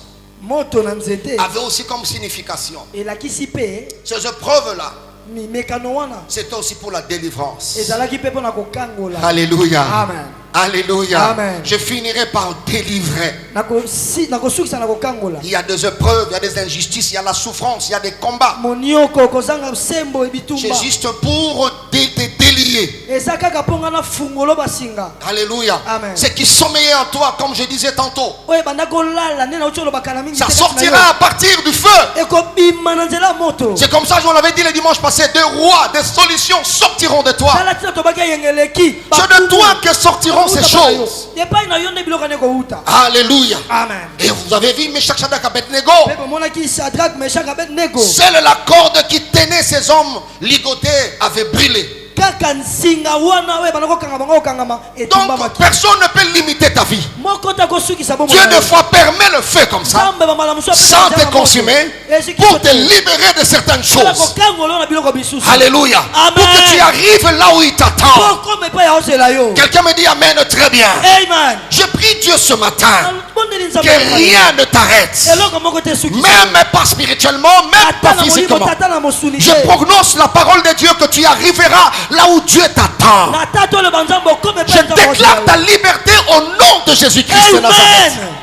Moto na nzete. avait aussi comme signification. Elakisi pe Ces épreuves-là, mi mekano wana. c'était aussi pour la délivrance. Ezalaki pe po na kokangola. Alléluia. Amen. Alléluia. Amen. Je finirai par délivrer. Nakosukisa na kokangola. Il y a des épreuves, il y a des injustices, il y a la souffrance, il y a des combats. Monioko kozanga sembo ebitumba. C'est juste pour te délier. Eza kaka ponga na fungolo basinga. Alléluia. Amen. Ce qui sommeillait en toi, comme je disais tantôt, Oye banda kolala nena ucholo bakana mingi. ça sortira à partir du feu. Ekobima na nzela moto. C'est comme ça, je vous l'avais dit le dimanche passé, des rois, des solutions sortiront de toi. Tala tina tobaki yengeleki. C'est de toi que sortiront ces choses. Yepai na yonde biloko ne ko uta. Alléluia. Amen. Et vous avez vu Meshach, Shadrach, Abednego. Pepe mona ki Shadrach, Meshach, Abednego. Seule la corde qui tenait ces hommes ligotés avait brûlé. Kaka nsinga wana we bana kokanga bango kokangama etumba Donc maki. personne ne peut limiter ta vie. Moko ta kosukisa bomo. Dieu des fois permet le feu comme ça, Zambe ba malamuso sans te consumer, pour te libérer de certaines Kala choses. kokangolo na biloko bisusu. Alléluia. Amen. Pour que tu arrives là où il t'attend. Poko me pa ya osela yo. Quelqu'un me dit Amen, très bien. Amen. Je prie Dieu ce matin Bondeli nzambe. que rien ne t'arrête. Eloko moko te sukisa. Même pas spirituellement, même pas Ata na molimo physiquement. tata na mosuni. Je prognose la parole de Dieu que tu arriveras là où Dieu t'attend. Na tato le banzambo comme Je déclare ta liberté au nom de Jésus-Christ de Nazareth. Amen.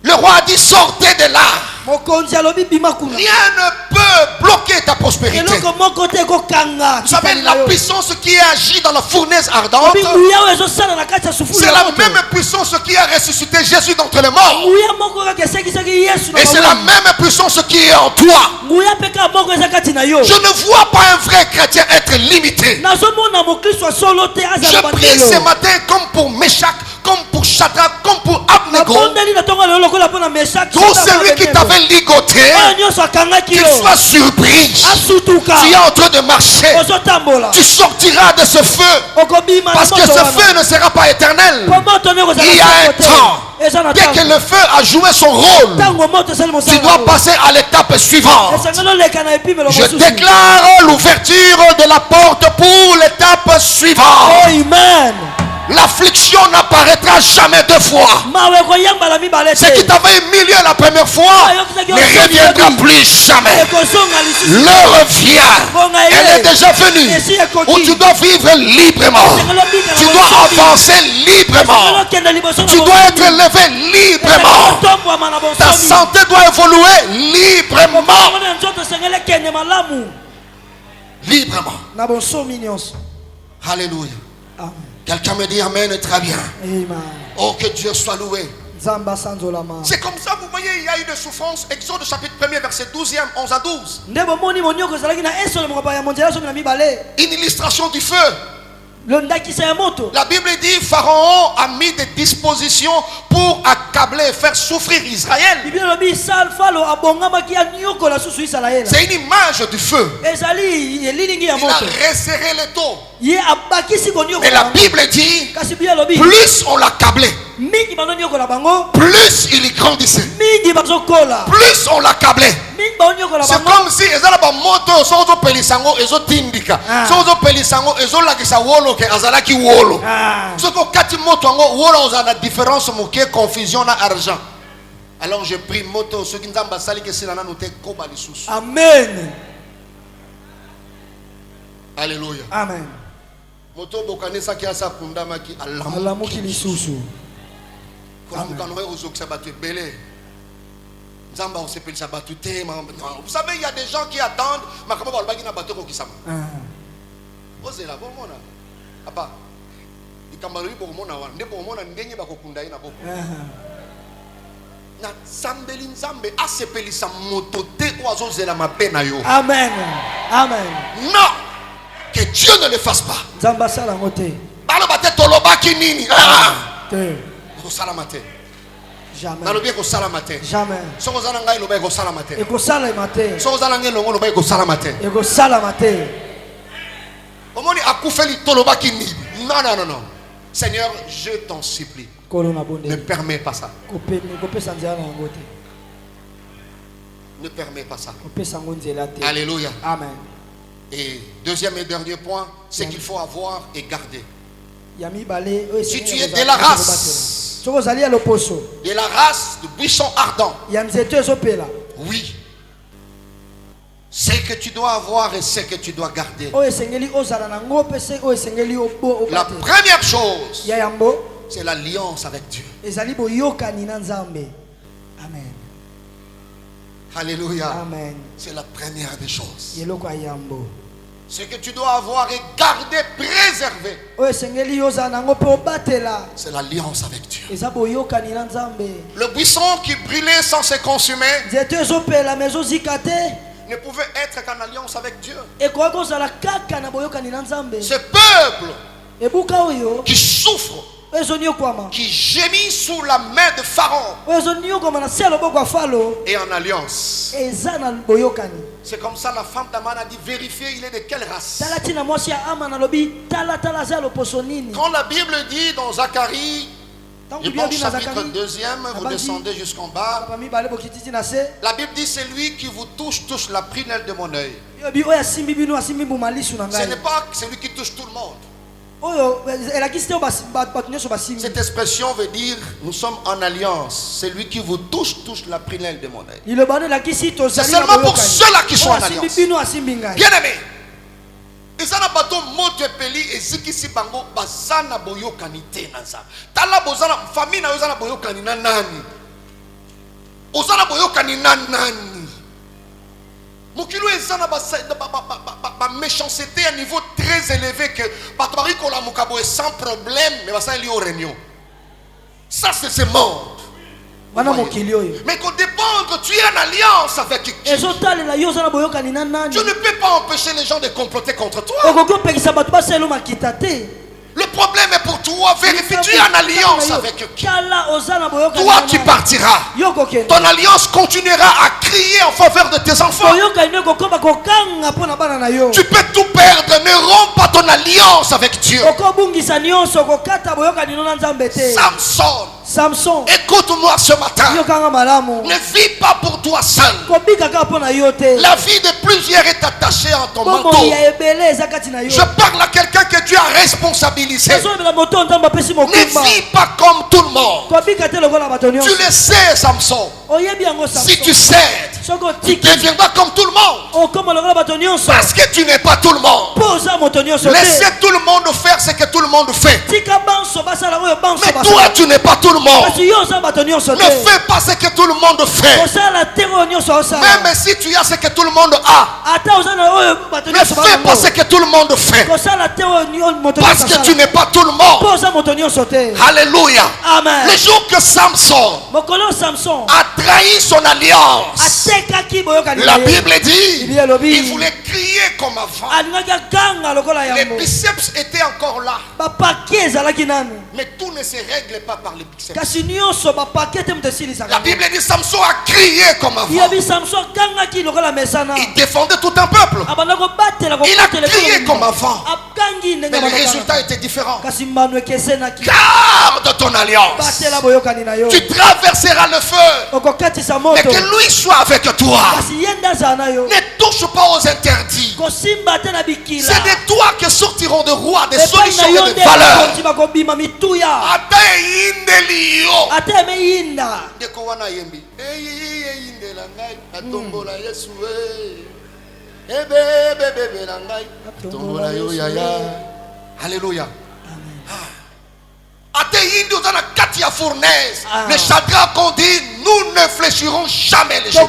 Le roi a dit sortez de là. Mokonzi alobi bima kuna. Rien ne peut bloquer ta prospérité. Eloko moko te kokanga. Vous savez, la puissance qui agit dans la fournaise ardente, Nguya wezo sala na kati ya sufuri. c'est la même puissance qui a ressuscité Jésus d'entre les morts. Nguya moko ka keseki seki Yesu na. Et c'est la même puissance qui est en toi. Nguya peka moko eza kati na yo. Je ne vois pas un vrai chrétien être limité. Nazomona mokristo solo te aza Je bandelo. prie ce matin comme pour Meshach, comme pour Shadrach, comme pour Abednego. Bondeli na tonga lolo kola pona Meshach. Tout celui qui t'avait ligoté, Nyonso akangaki qu'il yo. soit surpris. Asutuka. Tu es en train de marcher. Ozotambola. Tu sortiras de ce feu. Okobima. Parce que ce feu ne sera pas éternel. Il y a un temps. Dès que le feu a joué son rôle, tu dois passer à l'étape suivante. Je déclare l'ouverture de la porte pour l'étape suivante. Amen. L'affliction n'apparaîtra jamais deux fois. Ce qui t'avait humilié la première fois ne reviendra plus jamais. L'heure vient. Elle est déjà venue. Où tu dois vivre librement. Tu dois avancer librement. Tu dois être élevé librement. Ta santé doit évoluer librement. Librement. Alléluia. Quelqu'un me dit Amen, très bien. Amen. Oh, que Dieu soit loué. C'est comme ça, vous voyez, il y a eu des souffrances. Exode chapitre 1er, verset 12e, 11 à 12. Une illustration du feu. La Bible dit Pharaon a mis des dispositions pour accabler et faire souffrir Israël. C'est une image du feu. Il a resserré les taux. Et la Bible dit plus on l'accablait, plus il grandissait. Plus on l'accablait. C'est comme si ezala moto sozo pelisango ezo tindika. Sozo pelisango ezo lakisa wolo ke azalaki wolo. Soko kati moto ngo wolo ozana différence moke confusion na argent. Alors je prie moto ce qui nzamba sali ke sila nanu te koba lisusu. Amen. Alléluia. Amen. Moto bokanisa ki asa kundama ki alamuki lisusu. Kola mukano ozokisa batu belé. Vous savez, il y a des gens qui attendent. Amen. Amen. Non, que Dieu ne le fasse pas. Jamais. Nalobi ko sala matin. Jamais. Soko zala ngai loba ko sala matin. Et que ça le matin. Soko zala ngai longo loba ko sala matin. Et que ça le matin. Omoni akufeli toloba kini. Non non non non. Seigneur, je t'en supplie. Ne permets pas ça. Ne permets pas ça. Alléluia. Amen. Et deuxième et dernier point, c'est qu'il faut avoir et garder. Si tu es de la race de buisson ardent, oui, c'est que tu dois avoir et c'est que tu dois garder. La première chose, c'est l'alliance avec Dieu. Amen. Alléluia. Amen. C'est la première des choses. Ce que tu dois avoir et garder, préserver, c'est l'alliance avec Dieu. Le buisson qui brûlait sans se consumer ne pouvait être qu'en alliance avec Dieu. Ce peuple qui souffre, qui gémit sous la main de Pharaon, et en alliance. C'est comme ça la femme d'Aman a dit, vérifiez il est de quelle race. Quand la Bible dit dans Zacharie, je pense chapitre 2e, vous descendez jusqu'en bas, la Bible dit, c'est lui qui vous touche la prunelle de mon œil. Ce n'est pas celui qui touche tout le monde. Cette expression veut dire nous sommes en alliance. Celui qui vous touche la prunelle de mon œil. C'est seulement pour ceux-là qui sont en alliance. Bien aimé, ezana bato moto epeli ezikisi bango bazana boyokani te na nzambe. Tala bozana famille na yozana boyokani na nani? Ozana boyokani na nani? Mokilo ezana ba méchanceté à un niveau très élevé que batobari kola mokabo est sans problème mais basa li au réunion. Ça c'est ce monde. Mais qu'au dépend tu es en alliance avec qui? Tu ne peux pas empêcher les gens de comploter contre toi. Le problème est pour toi. Vérifie, tu es en alliance avec qui? Toi tu partiras. Ton alliance continuera à crier en faveur de tes enfants. Tu peux tout perdre, ne romps pas ton alliance avec Dieu. Samson, écoute-moi ce matin. Ne vis pas pour toi seul. La vie de plusieurs est attachée en ton manteau. Je parle à quelqu'un que Dieu a responsabilisé. Ne vis pas comme tout le monde. Tu le sais, Samson. Si tu cèdes, tu deviendras comme tout le monde. Parce que tu n'es pas tout le monde. Laissez tout le monde faire ce que tout le monde fait. Mais toi, tu n'es pas tout le monde. Ne fais pas ce que tout le monde fait. Même si tu as ce que tout le monde a, ne fais pas ce que tout le monde fait. Parce que tu n'es pas tout le monde. Alléluia. Amen. Le jour que Samson a trahi son alliance, la Bible dit il voulait crier comme avant. Les biceps étaient encore là. Mais tout ne se règle pas par les biceps. La Bible dit Samson a crié comme avant. Il défendait tout un peuple. Il a crié comme avant. Mais le résultat était différent. Garde ton alliance. Tu traverseras le feu. Mais que lui soit avec toi. Ne touche pas aux interdits. C'est de toi que sortiront de rois, des solutions et des valeurs. Alléluia. Les chagrins qu'on dit, nous ne fléchirons jamais les choses.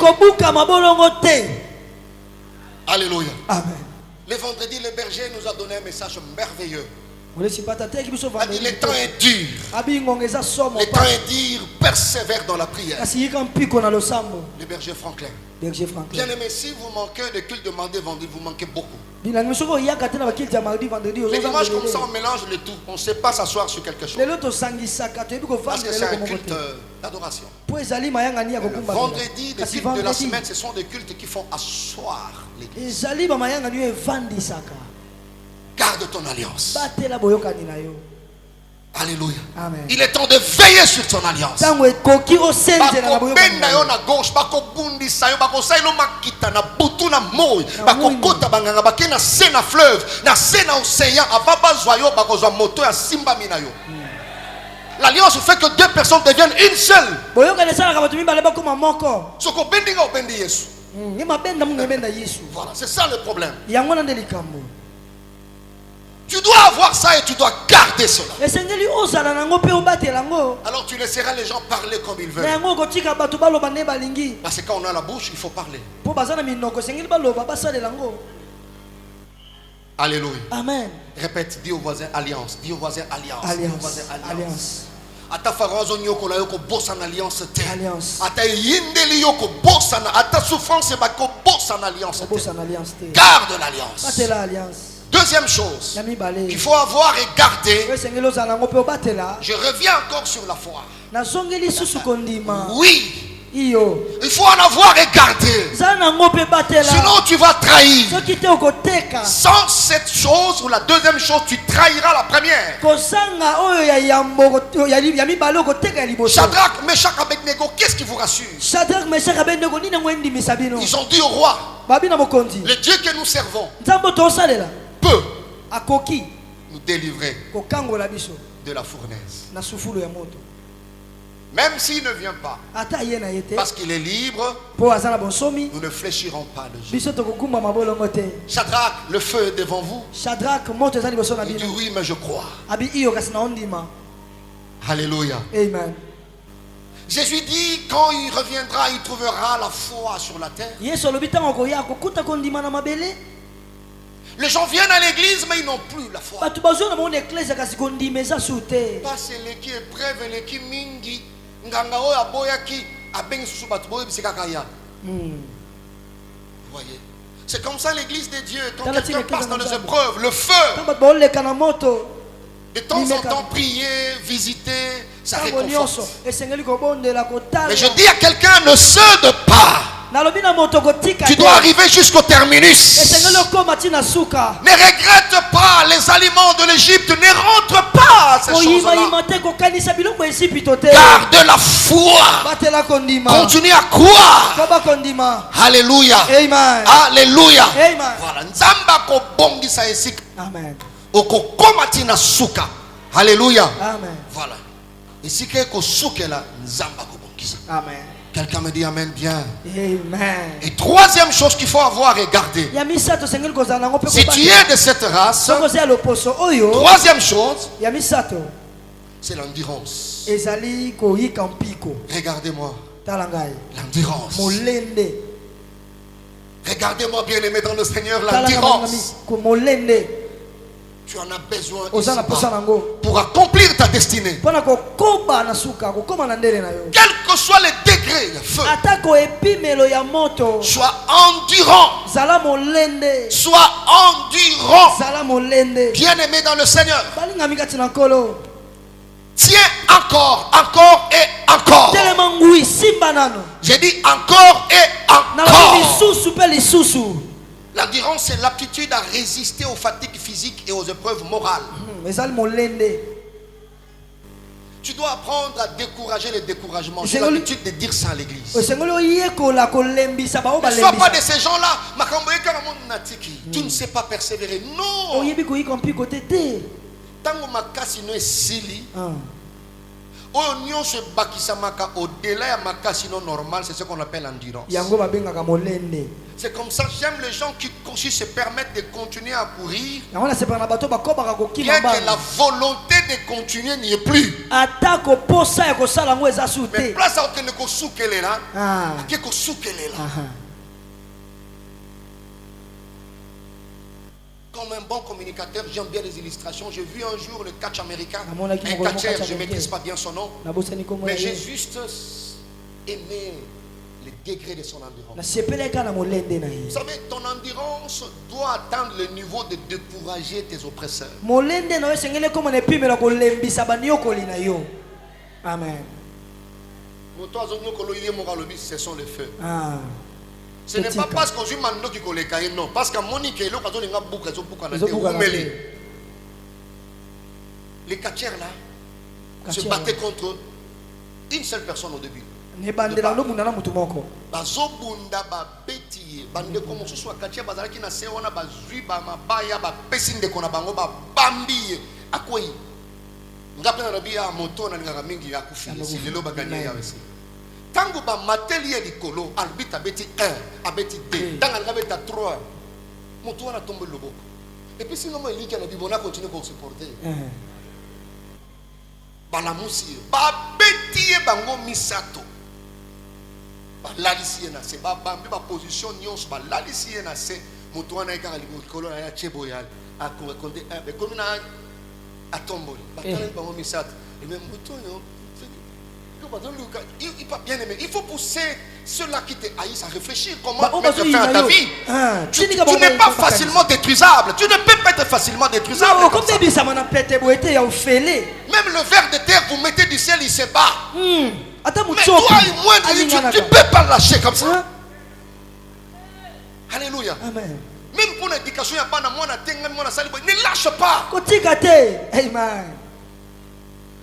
Alléluia. Amen. Le vendredi, le berger nous a donné un message merveilleux. Le temps est dur. Le temps est dur. Persévère dans la prière. Le berger Franklin. Bien aimé, si vous manquez de culte demandé vendredi, vous manquez beaucoup. Les dimanches comme ça, on mélange le tout. On ne sait pas s'asseoir sur quelque chose. Parce que c'est un culte d'adoration. Vendredi, les cultes de la semaine, ce sont des cultes qui font asseoir l'église. Garde ton alliance. Alléluia. Amen. Il est temps de veiller sur ton alliance. L'alliance fait que deux personnes deviennent une seule. Voilà, c'est ça le problème. Tu dois avoir ça et tu dois garder cela. Alors tu laisseras les gens parler comme ils veulent. Parce que quand on a la bouche, il faut parler. Alléluia. Amen. Répète, dis au voisin alliance. Dis au voisin alliance. Alliance. Dis au voisin alliance. Ata farazo nyoko la yoko bossa en alliance te. Ata yindeli yoko bossa na ata souffrance ba ko bossa en alliance te. Garde l'alliance. Deuxième chose, il faut avoir et garder. Je reviens encore sur la foi. Oui. Il faut en avoir et garder. Sinon tu vas trahir. Sans cette chose ou la deuxième chose, tu trahiras la première. Shadrach, Meshach, Abednego, qu'est-ce qui vous rassure? Ils ont dit au roi, le Dieu que nous servons peut nous délivrer de la fournaise. Même s'il ne vient pas, parce qu'il est libre, nous ne fléchirons pas le jour. Shadrach, le feu est devant vous. Il dit oui, mais je crois. Alléluia. Amen. Jésus dit, quand il reviendra, il trouvera la foi sur la terre. Les gens viennent à l'église, mais ils n'ont plus la foi. Parce que les qui épreuve, les qui mingi, ngangao aboyaki, abeng susubatboy bisekakaya. Voyez, c'est comme ça l'église de Dieu. Quand quelqu'un passe dans les épreuves, le feu. De temps en temps, prier, visiter, ça réconforte. Mais je dis à quelqu'un, ne cède pas. Tu dois arriver jusqu'au terminus. Ne regrette pas les aliments de l'Égypte. Ne rentre pas à ces choses-là. Garde la foi. Continue à croire. Alléluia. Amen. Alléluia. Voilà. Amen. Alléluia. Amen. Voilà. Ici Amen. Quelqu'un me dit amen bien. Amen. Et troisième chose qu'il faut avoir et garder. Si tu es de cette race, troisième chose, c'est l'endurance. Regardez-moi. L'endurance. Regardez-moi bien aimé dans le Seigneur, l'endurance. Tu en as besoin pour accomplir ta destinée. Quel que soit le degré, le feu. Sois endurant. Sois endurant. Bien aimé dans le Seigneur. Tiens encore et encore. J'ai dit encore et encore. L'endurance, c'est l'aptitude à résister aux fatigues physiques et aux épreuves morales. Tu dois apprendre à décourager les découragements. J'ai l'habitude de dire ça à l'église. Ne sois pas de ces gens-là. Tu ne sais pas persévérer. Non. Tant que makasi no esili, au-delà de makasi non normal, c'est ce qu'on appelle l'endurance. C'est comme ça, j'aime les gens qui se permettent de continuer à courir, bien que la volonté de continuer n'y est plus. Mais place à aucun ko soukele là, ko soukele là. Comme un bon communicateur, j'aime bien les illustrations. J'ai vu un jour le catch américain. Un catcher, je ne maîtrise pas bien son nom. Mais j'ai juste aimé les degrés de son endurance. Vous savez, ton endurance doit atteindre le niveau de décourager tes oppresseurs. Amen. Ce sont les feux. Ce n'est pas parce qu'on joue mando qui colle non, parce qu'à Monique et l'autre les catchers là se battaient contre une seule personne au début. Bazobunda ba beti bande comme ce soit catcher bazalaki na se wana bazui ba mabaya ba pesinde kona bango ba bambi akoyi ngapena rabia moto na ngaka mingi ya kufisi lelo baganya ya wesi. Tango ba mateli likolo arbitre abeti 1 abeti 2 tanga ngabeta 3 moto wana tombe loboko et puis sinon moi eliki na bibona continue pour supporter bana musi ba beti bango misato ba lalisi na se ba bambi ba position nyonso ba lalisi na se moto wana ekaka likolo na ya chebo ya a compter 1 be comme na atomboli ba tala bango misato et même moto yo il faut pousser ceux-là qui te haïssent à réfléchir comment mettre fin à ta vie. Tu n'es pas facilement détruisable. Tu ne peux pas être facilement détruisable. Même le ver de terre, vous mettez du ciel, il se bat. Mais toi, tu ne peux pas lâcher comme ça. Alléluia. Amen. Même pour l'éducation, il n'y a pas de moi, ne lâche pas. Amen.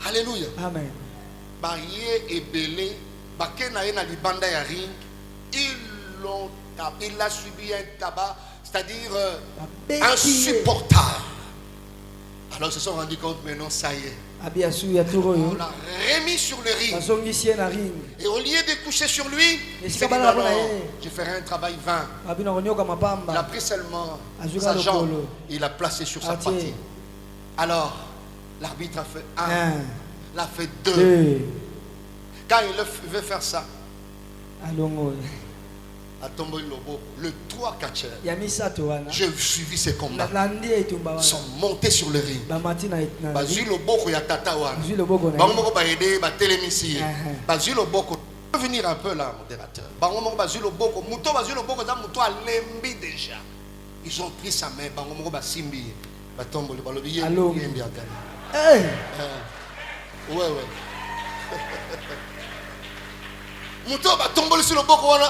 Alléluia. Amen. Barrière et belé, Bakena na libanda ya ring, il a subi un tabac, c'est-à-dire insupportable. Alors ils se sont rendus compte, maintenant ça y est. On l'a remis sur le ring. Et au lieu de coucher sur lui, il s'est dit non, je ferai un travail vain. Il a pris seulement sa jambe, il l'a placé sur sa partie. Alors, l'arbitre a fait 1. Il a fait 2. Quand il veut faire ça, le 3 catcheurs, j'ai suivi ces combats. Ils sont montés sur le ring. Je peux venir un peu là, modérateur. Ils ont pris sa main. Ouais. Mouto va tomber sur le boko wana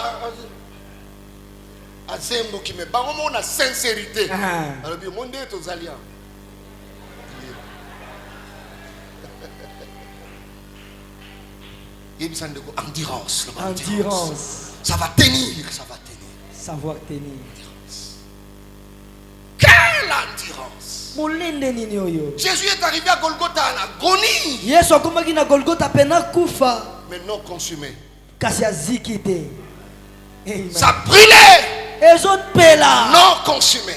azembo qui me bango mona sincérité. Alors bien monde to zalia. Endurance. Ça va tenir. Savoir tenir. Quelle endurance. Jésus est arrivé à Golgotha en agonie. Mais non consumé. Ça brûlait. Non consumé.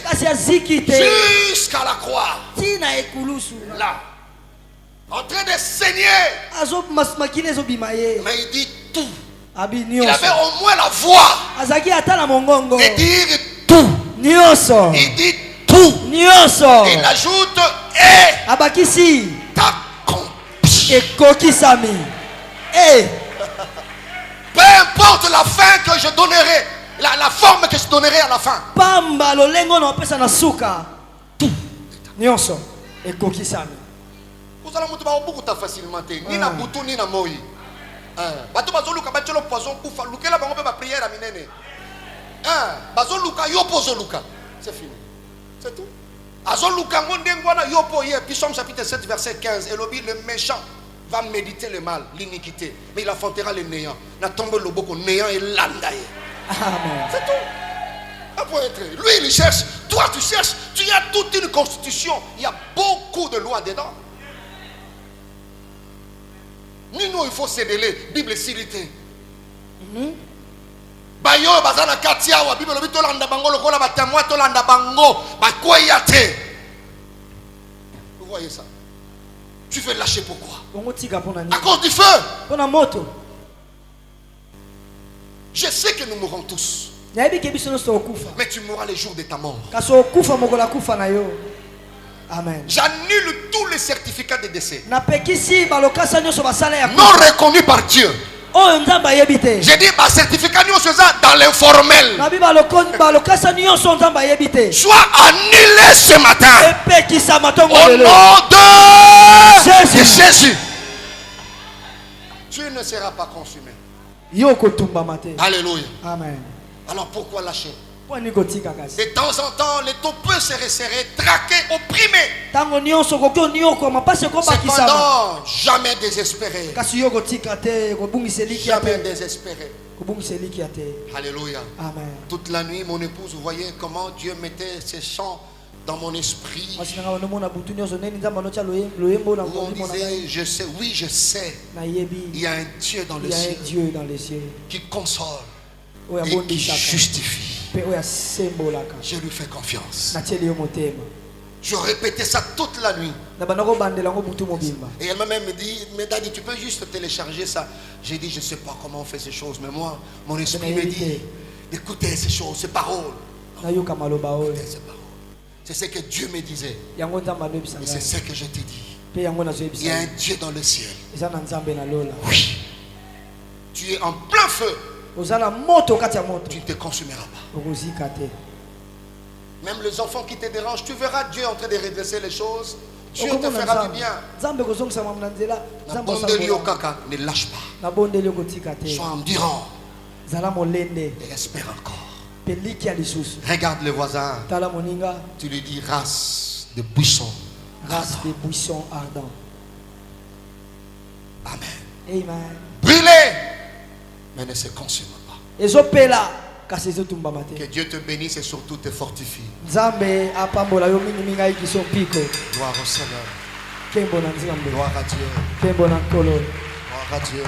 Jusqu'à la croix. Là. En train de saigner. Mais il dit tout. Il avait au moins la voix de dire tout. Il dit tout. Il ajoute et t'accomplis. Peu importe la fin que je donnerai, la forme que je donnerai à la fin. Vous allez me beaucoup facilement. Ni na boutou ni na moi. Bato bazoluka batelo poison kufa lukela bango pe ba prière à minene. Bazoluka yopo zoluka. C'est fini. C'est tout. Azoluka ngondengwana yopo hier Psaume chapitre 7 verset 15 et le méchant va méditer le mal, l'iniquité, mais il affrontera le néant. Na tombe le boko néant et landaye. Amen. C'est tout. Un point être. Lui il cherche, toi tu cherches, tu as toute une constitution, il y a beaucoup de lois dedans. Nous il faut céder, Bible silité. Bayo bazana katia wa Bible lobito landa bango lokola batamwa to landa bango bakoyate. Vous voyez ça? Tu veux lâcher pourquoi? À cause du feu. Je sais que nous mourrons tous. Mais tu mourras les jours de ta mort. Amen. J'annule tous les certificats de décès Non reconnus par Dieu. J'ai dit, ma certificat nous faisons dans l'informel. Sois annulé ce matin. Au nom de Jésus. Tu ne seras pas consumé. Alléluia. Amen. Alors pourquoi lâcher? De temps en temps, les taux peuvent se resserrer, traquer, opprimer. Cependant, jamais désespéré. Jamais désespéré. Alléluia. Amen. Toute la nuit, mon épouse, vous voyez comment Dieu mettait ces chants dans mon esprit. Où on disait, je sais, oui, je sais. Il y a un Dieu dans le ciel qui console et qui justifie. Je lui fais confiance. Je répétais ça toute la nuit. Et elle m'a même dit, mais Daddy, tu peux juste télécharger ça. J'ai dit, je ne sais pas comment on fait ces choses, mais moi, mon esprit me dit, écoutez ces choses, ces paroles. Écoutez ces paroles. C'est ce que Dieu me disait. Et c'est ce que je t'ai dit. Il y a un Dieu dans le ciel. Oui. Tu es en plein feu. Tu ne te consumeras pas. Même les enfants qui te dérangent, tu verras Dieu en train de redresser les choses. Dieu te fera du bien. Ne lâche pas. Sois endurant. Et espère encore. Regarde le voisin. Tu lui dis race de buissons. Race de buissons ardents. Amen. Amen. Brûlez, mais ne se consume pas. Que Dieu te bénisse et surtout te fortifie. Gloire au Seigneur. Gloire Gloire à Dieu. à Dieu. Gloire à Dieu.